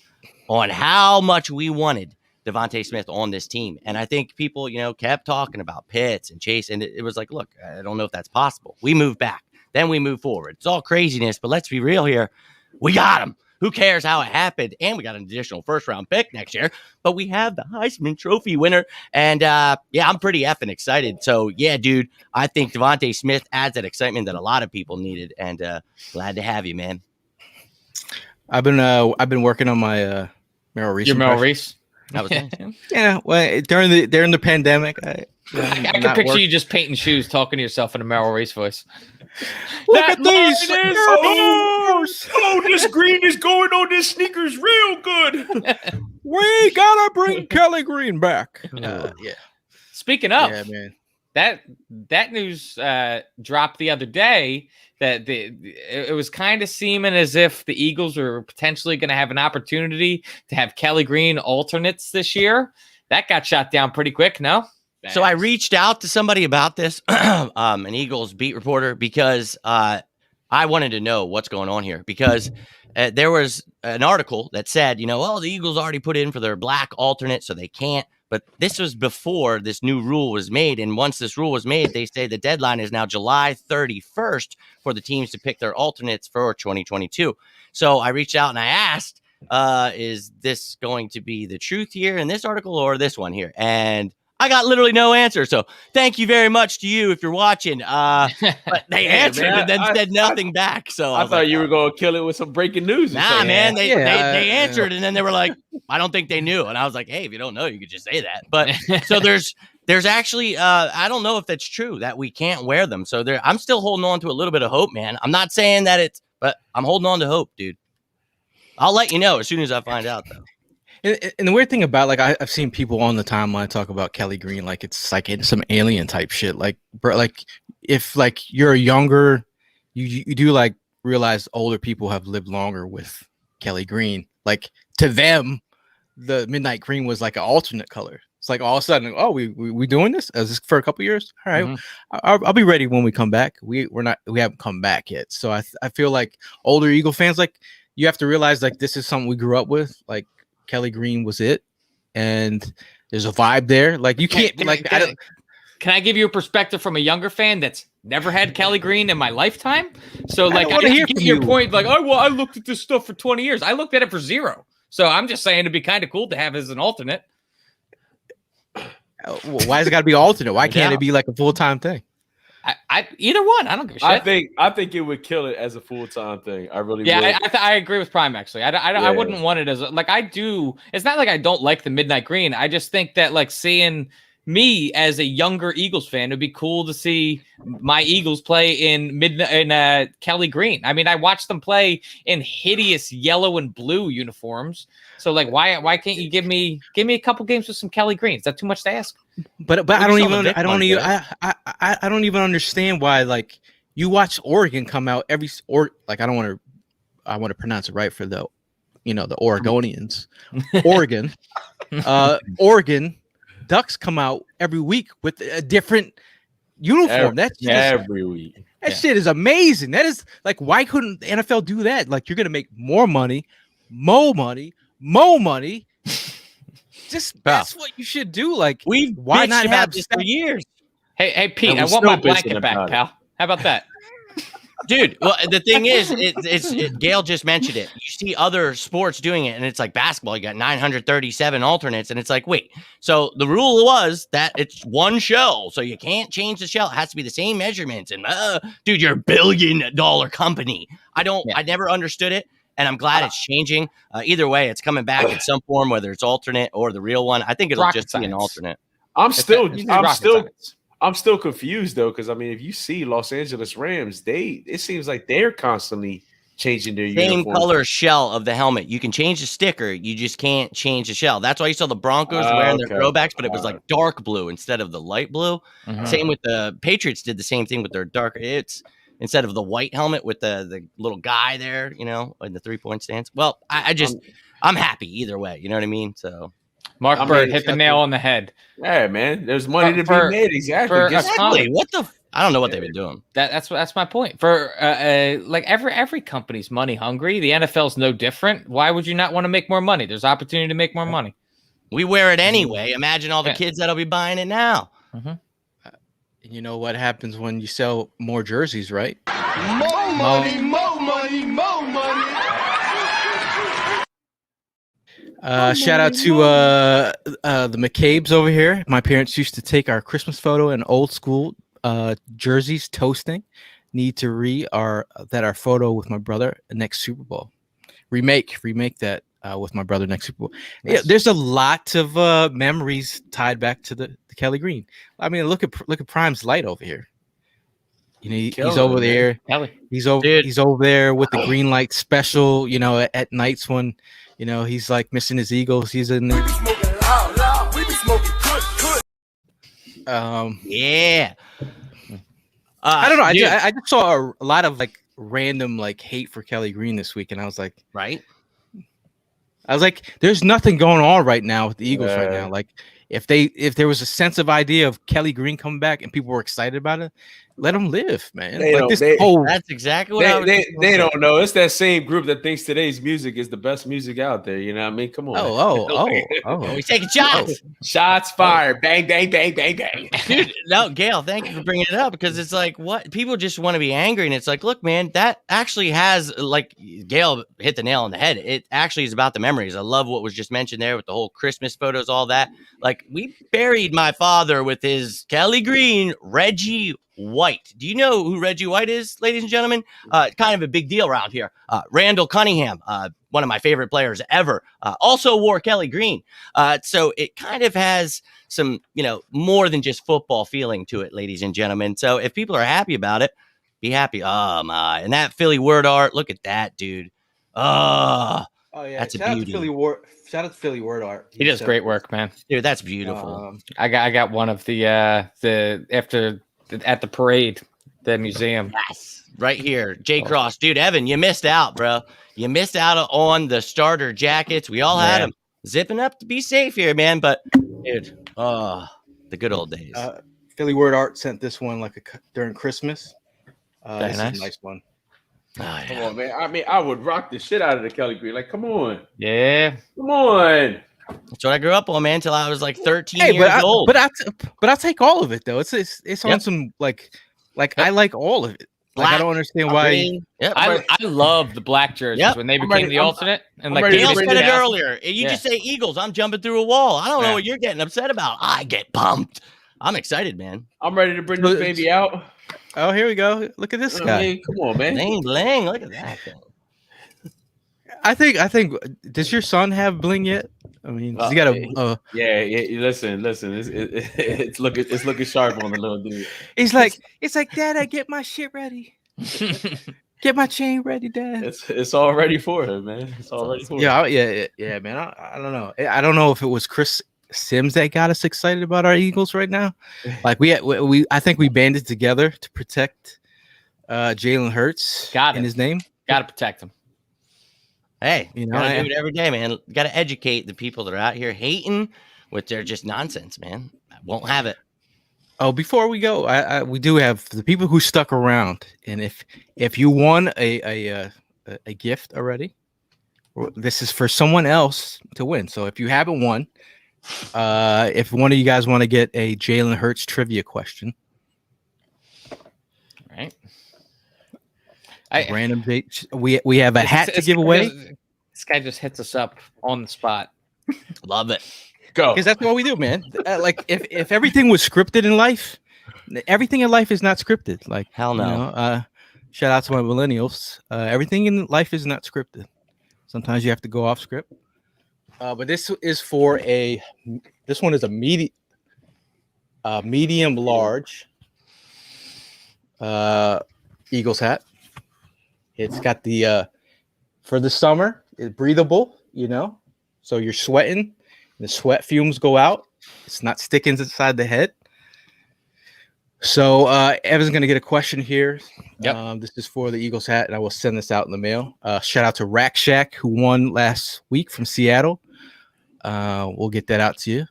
[SPEAKER 4] on how much we wanted Devonta Smith on this team. And I think people, kept talking about Pitts and Chase. And it was like, look, I don't know if that's possible. We moved back. Then we moved forward. It's all craziness. But let's be real here. We got him. Who cares how it happened? And we got an additional first-round pick next year. But we have the Heisman Trophy winner. And, I'm pretty effing excited. So, yeah, dude, I think Devonta Smith adds that excitement that a lot of people needed. And glad to have you, man.
[SPEAKER 1] I've been working on my Merrill Reese.
[SPEAKER 2] Your Merrill Reese?
[SPEAKER 4] That was nice.
[SPEAKER 1] Yeah. Well, during the pandemic, I
[SPEAKER 2] can picture you just painting shoes, talking to yourself in a Merrill Reese voice.
[SPEAKER 1] Look at these.
[SPEAKER 5] This green is going on this sneakers real good.
[SPEAKER 1] We gotta bring Kelly Green back. Yeah.
[SPEAKER 2] Speaking of,
[SPEAKER 1] yeah, man.
[SPEAKER 2] That news dropped the other day that it was kind of seeming as if the Eagles were potentially going to have an opportunity to have Kelly Green alternates this year. That got shot down pretty quick, no?
[SPEAKER 4] So I reached out to somebody about this, an Eagles beat reporter, because I wanted to know what's going on here. Because there was an article that said, the Eagles already put in for their black alternate, so they can't. But this was before this new rule was made. And once this rule was made, they say the deadline is now July 31st for the teams to pick their alternates for 2022. So I reached out and I asked, is this going to be the truth here in this article or this one here? And I got literally no answer. So thank you very much to you if you're watching. But they answered and then said nothing back. So
[SPEAKER 5] I thought you were going to kill it with some breaking news.
[SPEAKER 4] Nah, man. They answered and then they were like, I don't think they knew. And I was like, hey, if you don't know, you could just say that. But so there's actually, I don't know if that's true that we can't wear them. So I'm still holding on to a little bit of hope, man. I'm not saying that but I'm holding on to hope, dude. I'll let you know as soon as I find out, though.
[SPEAKER 1] And the weird thing about I've seen people on the timeline talk about Kelly Green like it's like some alien type shit. Like, bro, like if like you're younger, you do like realize older people have lived longer with Kelly Green. Like to them, the midnight green was like an alternate color. It's like all of a sudden, oh, we doing this as this for a couple years. All right,
[SPEAKER 2] Mhm.
[SPEAKER 1] I'll be ready when we come back. We haven't come back yet. So I feel like older Eagle fans, like you have to realize like this is something we grew up with. Like Kelly Green was it, and there's a vibe there. Like you can't
[SPEAKER 2] Can I give you a perspective from a younger fan that's never had Kelly Green in my lifetime? So like, I
[SPEAKER 1] wanna hear
[SPEAKER 2] get
[SPEAKER 1] from
[SPEAKER 2] your
[SPEAKER 1] you.
[SPEAKER 2] point. Like, oh well, I looked at this stuff for 20 years. I looked at it for 0. So I'm just saying it'd be kind of cool to have as an alternate.
[SPEAKER 1] Why has it got to be alternate? Why can't it be like a full-time thing?
[SPEAKER 2] I either one. I don't give a shit.
[SPEAKER 5] I think it would kill it as a full-time thing. I really would.
[SPEAKER 2] I agree with Prime actually. I wouldn't want it as like I do. It's not like I don't like the Midnight Green. I just think that like seeing me as a younger Eagles fan, it'd be cool to see my Eagles play in Kelly Green. I mean, I watched them play in hideous yellow and blue uniforms. So like, why can't you give me a couple games with some Kelly Green? Is that too much to ask?
[SPEAKER 1] But I don't even understand why. Like you watch Oregon come out like I want to pronounce it right for the Oregonians. Oregon Ducks come out every week with a different uniform.
[SPEAKER 5] Every week.
[SPEAKER 1] That shit is amazing. That is like, why couldn't the NFL do that? Like, you're gonna make more money. Just that's what you should do. Like, why not have
[SPEAKER 4] this for years?
[SPEAKER 2] Hey, Pete, I want my blanket back, pal. How about that?
[SPEAKER 4] Dude, well, the thing is, Gail just mentioned it. You see other sports doing it, and it's like basketball. You got 937 alternates, and it's like, wait. So the rule was that it's one shell, so you can't change the shell. It has to be the same measurements. And dude, you're $1 billion company. I never understood it, and I'm glad it's changing. Either way, it's coming back in some form, whether it's alternate or the real one. I think it'll just be an alternate.
[SPEAKER 5] I'm still confused though, because I mean, if you see Los Angeles Rams, it seems like they're constantly changing their
[SPEAKER 4] same
[SPEAKER 5] uniform.
[SPEAKER 4] color shell of the helmet. You can change the sticker, you just can't change the shell. That's why you saw the Broncos wearing their throwbacks, but it was like dark blue instead of the light blue.
[SPEAKER 2] Mm-hmm.
[SPEAKER 4] Same with the Patriots did the same thing with their dark. It's instead of the white helmet with the little guy there, in the 3-point stance. Well, I'm happy either way. You know what I mean? So.
[SPEAKER 2] Mark Bird hit the nail on the head.
[SPEAKER 5] Yeah, man. There's money to be made. Exactly.
[SPEAKER 4] What the? I don't know what they've been doing.
[SPEAKER 2] That's my point. For like every company's money hungry. The NFL's no different. Why would you not want to make more money? There's opportunity to make more money.
[SPEAKER 4] We wear it anyway. Imagine all the kids that'll be buying it now.
[SPEAKER 2] Mm-hmm.
[SPEAKER 1] You know what happens when you sell more jerseys, right?
[SPEAKER 3] More money, more money, more money.
[SPEAKER 1] Shout out to the McCabe's over here. My parents used to take our Christmas photo in old school jerseys toasting. Need to our photo with my brother next Super Bowl. Remake that with my brother next Super Bowl. Nice. Yeah, there's a lot of memories tied back to the Kelly Green. I mean, look at Prime's light over here. He's over there. He's over there with the green light special. At nights when. He's like missing his Eagles. He's in there.
[SPEAKER 4] Yeah.
[SPEAKER 1] I don't know. I just saw a lot of like random like hate for Kelly Green this week, and I was like,
[SPEAKER 4] right.
[SPEAKER 1] There's nothing going on right now with the Eagles right now. Like, if there was a sense of idea of Kelly Green coming back and people were excited about it, let them live, man.
[SPEAKER 4] That's exactly what
[SPEAKER 5] they don't know. It's that same group that thinks today's music is the best music out there. You know what I mean? Come on.
[SPEAKER 4] Oh. We taking shots.
[SPEAKER 5] Shots fired. Bang, bang, bang, bang, bang.
[SPEAKER 4] Dude, no, Gail, thank you for bringing it up, because it's like, what people just want to be angry, and it's like, look, man, that actually has, like, Gail hit the nail on the head. It actually is about the memories. I love what was just mentioned there with the whole Christmas photos, all that. Like, we buried my father with his Kelly Green, Reggie White. Do you know who Reggie White is, ladies and gentlemen? Kind of a big deal around here. Randall Cunningham, one of my favorite players ever, also wore Kelly Green. So it kind of has some, more than just football feeling to it, ladies and gentlemen. So if people are happy about it, be happy. Oh my! And that Philly word art, look at that, dude. Oh yeah, that's a beauty.
[SPEAKER 1] Shout out to Philly word art.
[SPEAKER 2] He does great work, man.
[SPEAKER 4] Dude, that's beautiful.
[SPEAKER 2] I got one of the after. At the parade, the museum.
[SPEAKER 4] Yes, right here. J. Cross. Dude, Evan, you missed out, bro. You missed out on the starter jackets. We all had them. Zipping up to be safe here, man. But, dude, Oh, the good old days.
[SPEAKER 1] Philly Word Art sent this one during Christmas.
[SPEAKER 2] Very
[SPEAKER 1] This is
[SPEAKER 2] nice.
[SPEAKER 1] a nice one.
[SPEAKER 4] Oh,
[SPEAKER 5] Come
[SPEAKER 4] yeah.
[SPEAKER 5] on, man. I mean, I would rock the shit out of the Kelly Green. Like, come on.
[SPEAKER 2] Yeah.
[SPEAKER 5] Come on.
[SPEAKER 4] That's what I grew up on, man, until I was like 13
[SPEAKER 1] Hey,
[SPEAKER 4] years old.
[SPEAKER 1] but I take all of it though. It's on
[SPEAKER 4] Yep.
[SPEAKER 1] some like I like all of it. Like I
[SPEAKER 4] Black,
[SPEAKER 1] don't understand why.
[SPEAKER 4] green. Yep.
[SPEAKER 2] I love the black jerseys
[SPEAKER 4] Yep.
[SPEAKER 2] when they
[SPEAKER 5] I'm
[SPEAKER 2] became
[SPEAKER 5] ready-
[SPEAKER 2] the
[SPEAKER 5] I'm-
[SPEAKER 2] alternate. And
[SPEAKER 5] I'm
[SPEAKER 2] like
[SPEAKER 5] ready to
[SPEAKER 4] Dale
[SPEAKER 5] bring
[SPEAKER 4] said it
[SPEAKER 2] 2000.
[SPEAKER 4] earlier. You
[SPEAKER 2] Yeah.
[SPEAKER 4] just say Eagles. I'm jumping through a wall. I don't know
[SPEAKER 2] Yeah.
[SPEAKER 4] what you're getting upset about. I get pumped. I'm excited, man.
[SPEAKER 5] I'm ready to bring this baby out.
[SPEAKER 1] Oh, here we go. Look at this
[SPEAKER 5] I
[SPEAKER 1] guy.
[SPEAKER 5] mean, come on, man.
[SPEAKER 4] Bling, bling. Look at that thing.
[SPEAKER 1] I think. Does your son have bling yet? I mean, does he got a?
[SPEAKER 5] Yeah. Listen. It's looking sharp on the little dude.
[SPEAKER 1] It's like, Dad, I get my shit ready. Get my chain ready, Dad.
[SPEAKER 5] It's all ready for him, man. It's all ready for him.
[SPEAKER 1] Yeah, man. I don't know. I don't know if it was Chris Sims that got us excited about our Eagles right now. Like I think we banded together to protect Jalen Hurts in his name.
[SPEAKER 2] Gotta protect him.
[SPEAKER 4] Hey,
[SPEAKER 1] You know,
[SPEAKER 4] gotta do it every day, man. Gotta educate the people that are out here hating with their just nonsense, man. I won't have it.
[SPEAKER 1] Oh, before we go, we do have the people who stuck around, and if you won a gift already, this is for someone else to win. So if you haven't won, if one of you guys want to get a Jalen Hurts trivia question,
[SPEAKER 2] Right.
[SPEAKER 1] random date, we have a hat to give away.
[SPEAKER 2] This guy just hits us up on the spot.
[SPEAKER 4] Love it.
[SPEAKER 5] Go.
[SPEAKER 1] Because that's what we do, man. Like if everything was scripted in life, everything in life is not scripted. Like
[SPEAKER 4] Hell no.
[SPEAKER 1] You know, shout out to my millennials. Everything in life is not scripted. Sometimes you have to go off script. But this is for this one is a medium large Eagles hat. It's got the for the summer, it's breathable, you know. So you're sweating. The sweat fumes go out. It's not sticking inside the head. So Evan's going to get a question here.
[SPEAKER 2] Yep.
[SPEAKER 1] This is for the Eagles hat, and I will send this out in the mail. Shout out to Rack Shack, who won last week from Seattle. We'll get that out to you.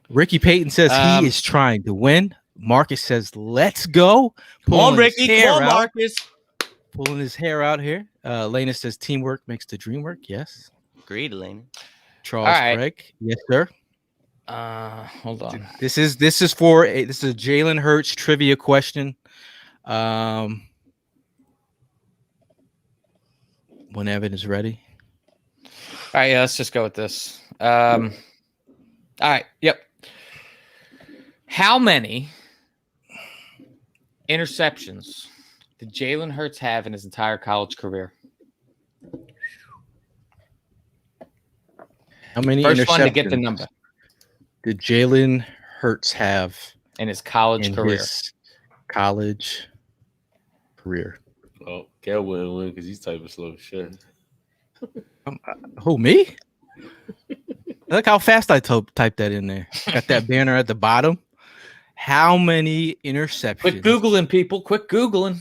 [SPEAKER 1] Ricky Payton says he is trying to win. Marcus says, let's go.
[SPEAKER 4] Come on, Ricky. Come on, Marcus.
[SPEAKER 1] Pulling his hair out here. Lena says teamwork makes the dream work. Yes.
[SPEAKER 4] Agreed, Elena.
[SPEAKER 1] Charles
[SPEAKER 2] right.
[SPEAKER 1] Craig. Yes, sir.
[SPEAKER 2] Hold on.
[SPEAKER 1] This is a Jalen Hurts trivia question. When Evan is ready.
[SPEAKER 2] All right, yeah, let's just go with this. All right, yep. How many interceptions did Jalen Hurts have in his entire college career?
[SPEAKER 1] How many
[SPEAKER 2] First one to get the
[SPEAKER 1] interceptions
[SPEAKER 2] number
[SPEAKER 1] did Jalen Hurts have
[SPEAKER 2] in his college career?
[SPEAKER 1] his college career?
[SPEAKER 5] Oh, Kel wouldn't win because he's typing slow shit.
[SPEAKER 1] Who, me? Look how fast I typed that in there. Got that banner at the bottom. How many interceptions
[SPEAKER 2] Quick Googling, people. Quick Googling.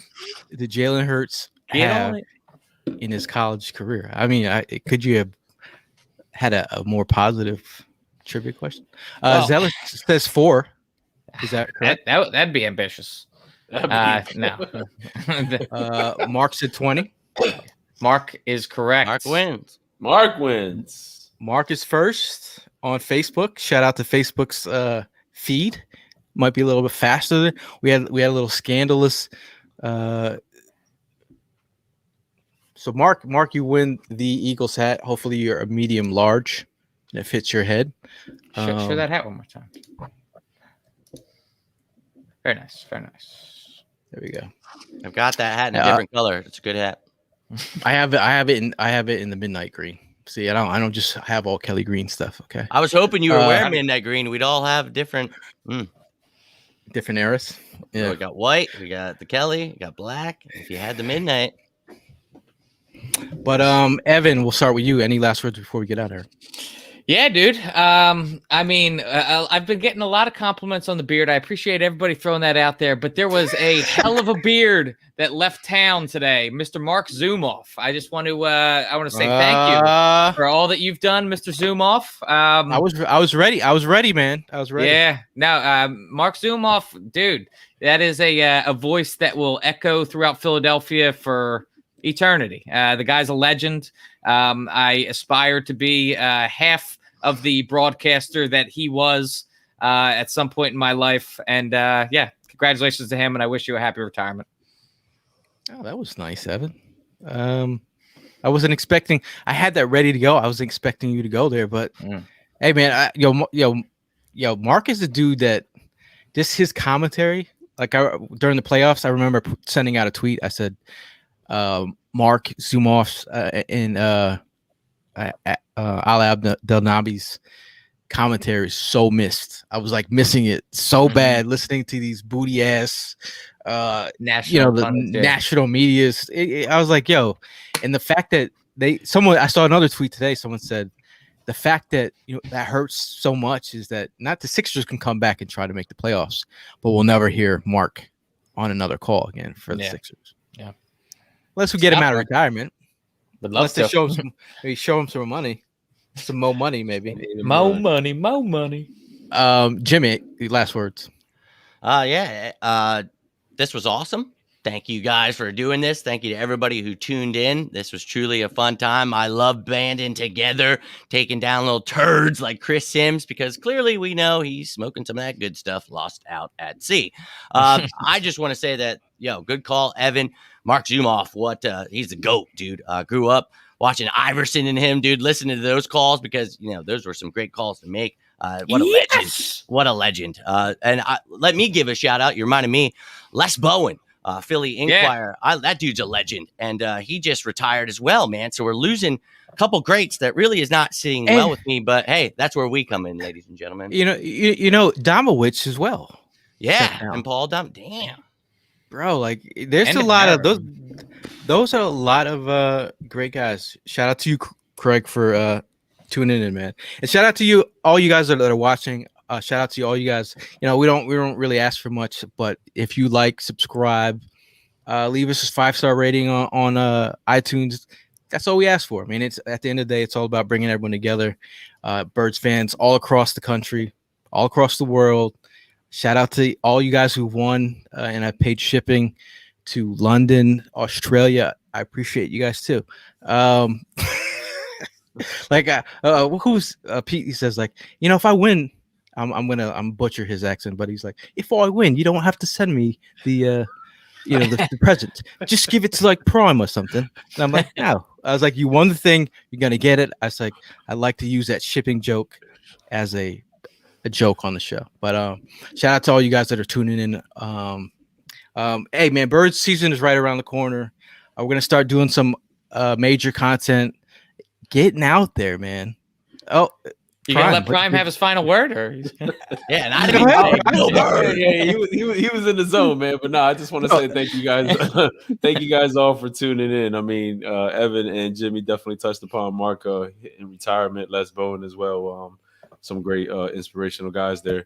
[SPEAKER 1] did Jalen Hurts
[SPEAKER 2] Get
[SPEAKER 1] have
[SPEAKER 2] on it.
[SPEAKER 1] in his college career? I mean, could you have had a more positive trivia question? Zealous says 4. Is that correct?
[SPEAKER 2] That'd be ambitious. No.
[SPEAKER 1] Mark said 20.
[SPEAKER 2] Mark is correct.
[SPEAKER 4] Mark wins.
[SPEAKER 5] Mark wins.
[SPEAKER 1] Mark is first on Facebook. Shout out to Facebook's feed. Might be a little bit faster. We had a little scandalous. So Mark, you win the Eagles hat. Hopefully, you're a medium large that fits your head.
[SPEAKER 2] Show that hat one more time. Very nice. Very nice.
[SPEAKER 1] There we go.
[SPEAKER 4] I've got that hat in a different color. It's a good hat.
[SPEAKER 1] I have it in the midnight green. See, I don't just have all Kelly Green stuff. Okay.
[SPEAKER 4] I was hoping you were wearing midnight green. We'd all have different.
[SPEAKER 1] Different eras. Yeah.
[SPEAKER 4] So we got white. We got the Kelly. We got black. If you had the midnight.
[SPEAKER 1] But Evan, we'll start with you. Any last words before we get out of here?
[SPEAKER 2] Yeah, dude. I mean, I've been getting a lot of compliments on the beard. I appreciate everybody throwing that out there. But there was a hell of a beard that left town today, Mr. Mark Zoomoff. I just want to, say thank you for all that you've done, Mr. Zoomoff.
[SPEAKER 1] I was ready. I was ready, man. I was ready.
[SPEAKER 2] Yeah. Now, Mark Zoomoff, dude, that is a voice that will echo throughout Philadelphia for eternity. The guy's a legend. I aspire to be half of the broadcaster that he was at some point in my life. And yeah, congratulations to him. And I wish you a happy retirement.
[SPEAKER 1] Oh, that was nice, Evan. I wasn't expecting. I had that ready to go. I was expecting you to go there, but hey, man, Mark is a dude that just his commentary. Like during the playoffs, I remember sending out a tweet. I said, "Mark Zoomoff's and Ali Abdelnaby's commentary is so missed. I was like missing it so bad listening to these booty ass national medias. I was like, yo, and the fact that I saw another tweet today, someone said the fact that that hurts so much is that not the Sixers can come back and try to make the playoffs, but we'll never hear Mark on another call again for the Sixers.
[SPEAKER 2] Yeah.
[SPEAKER 1] Unless we get him out of retirement.
[SPEAKER 2] But
[SPEAKER 1] let's just show him some money. Some more money, maybe.
[SPEAKER 2] More money.
[SPEAKER 1] Jimmy, last words.
[SPEAKER 4] This was awesome. Thank you guys for doing this. Thank you to everybody who tuned in. This was truly a fun time. I love banding together, taking down little turds like Chris Sims, because clearly we know he's smoking some of that good stuff lost out at sea. I just want to say that, good call, Evan. Mark Zoomoff, he's the GOAT, dude. Grew up watching Iverson and him, dude, listening to those calls because, those were some great calls to make. What a legend. What a legend. And let me give a shout out. You reminded me, Les Bowen. Philly Inquirer. That dude's a legend, and he just retired as well, man. So we're losing a couple greats that really is not sitting well with me. But hey, that's where we come in, ladies and gentlemen.
[SPEAKER 1] Domowitz as well.
[SPEAKER 4] Yeah, and Paul Dom. Damn,
[SPEAKER 1] bro. Like, there's a lot of those. Those are a lot of great guys. Shout out to you, Craig, for tuning in, man. And shout out to you, all you guys that are watching. Shout out to all you guys. We don't really ask for much, but if you like, subscribe, leave us a 5-star rating on iTunes. That's all we ask for. I mean, it's at the end of the day, it's all about bringing everyone together. Birds fans all across the country, all across the world. Shout out to all you guys who've won, and I paid shipping to London, Australia. I appreciate you guys too. Who's Pete? He says, like, if I win. I'm butcher his accent, but he's like, if I win, you don't have to send me the present. Just give it to like Prime or something. And I'm like, no. I was like, you won the thing, you're gonna get it. I was like, I like to use that shipping joke as a joke on the show. But shout out to all you guys that are tuning in. Hey man, bird season is right around the corner. We're gonna start doing some major content, getting out there, man. Oh.
[SPEAKER 2] You gonna let Prime have his final word, or
[SPEAKER 4] yeah? And I didn't no word.
[SPEAKER 5] Yeah, he was in the zone, man. But no, I just want to say thank you guys, thank you guys all for tuning in. I mean, Evan and Jimmy definitely touched upon Mark in retirement, Les Bowen as well. Some great inspirational guys there.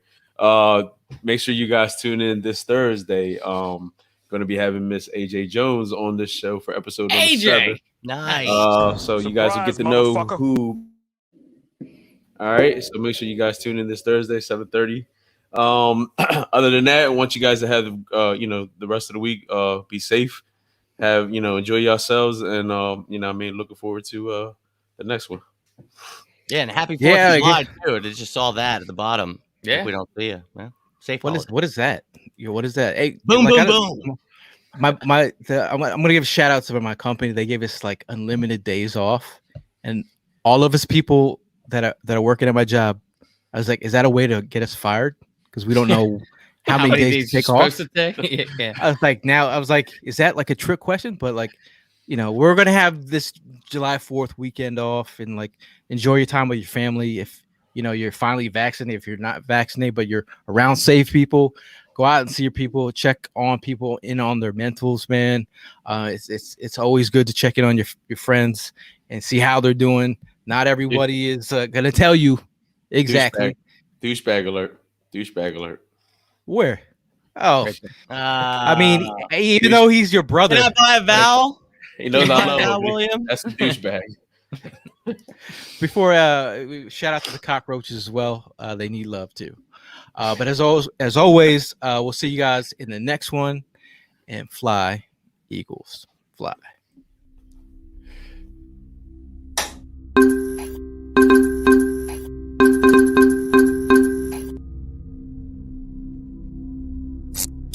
[SPEAKER 5] Make sure you guys tune in this Thursday. Going to be having Miss AJ Jones on this show for episode number 7.
[SPEAKER 4] Nice.
[SPEAKER 5] So you guys will get to know who. All right, so make sure you guys tune in this Thursday, 7:30. Other than that, I want you guys to have the rest of the week. Be safe, enjoy yourselves, and looking forward to the next one.
[SPEAKER 4] Yeah, and happy 4th of July too. I just saw that at the bottom.
[SPEAKER 2] Yeah,
[SPEAKER 4] if we don't see you. Yeah. Safe.
[SPEAKER 1] What is that? What is that? Hey,
[SPEAKER 4] boom, boom.
[SPEAKER 1] I'm gonna give a shout out to my company. They gave us like unlimited days off, and all of us people that are working at my job, I was like, is that a way to get us fired? Because we don't know how many days to take off.
[SPEAKER 2] Yeah.
[SPEAKER 1] I was like, is that like a trick question? But like, we're gonna have this July 4th weekend off and like enjoy your time with your family. If you're finally vaccinated, if you're not vaccinated, but you're around safe people, go out and see your people, check on people in on their mentals, man. It's always good to check in on your friends and see how they're doing. Not everybody is gonna tell you exactly
[SPEAKER 5] Douchebag alert. Douchebag alert.
[SPEAKER 1] where. Oh,
[SPEAKER 2] Right there.
[SPEAKER 1] I mean, even though he's your brother,
[SPEAKER 4] Can I buy a vowel?
[SPEAKER 5] He knows I love
[SPEAKER 4] Val
[SPEAKER 5] him.
[SPEAKER 4] William?
[SPEAKER 5] That's a douchebag.
[SPEAKER 1] before shout out to the cockroaches as well. They need love too. But as always, we'll see you guys in the next one. And fly, Eagles, fly.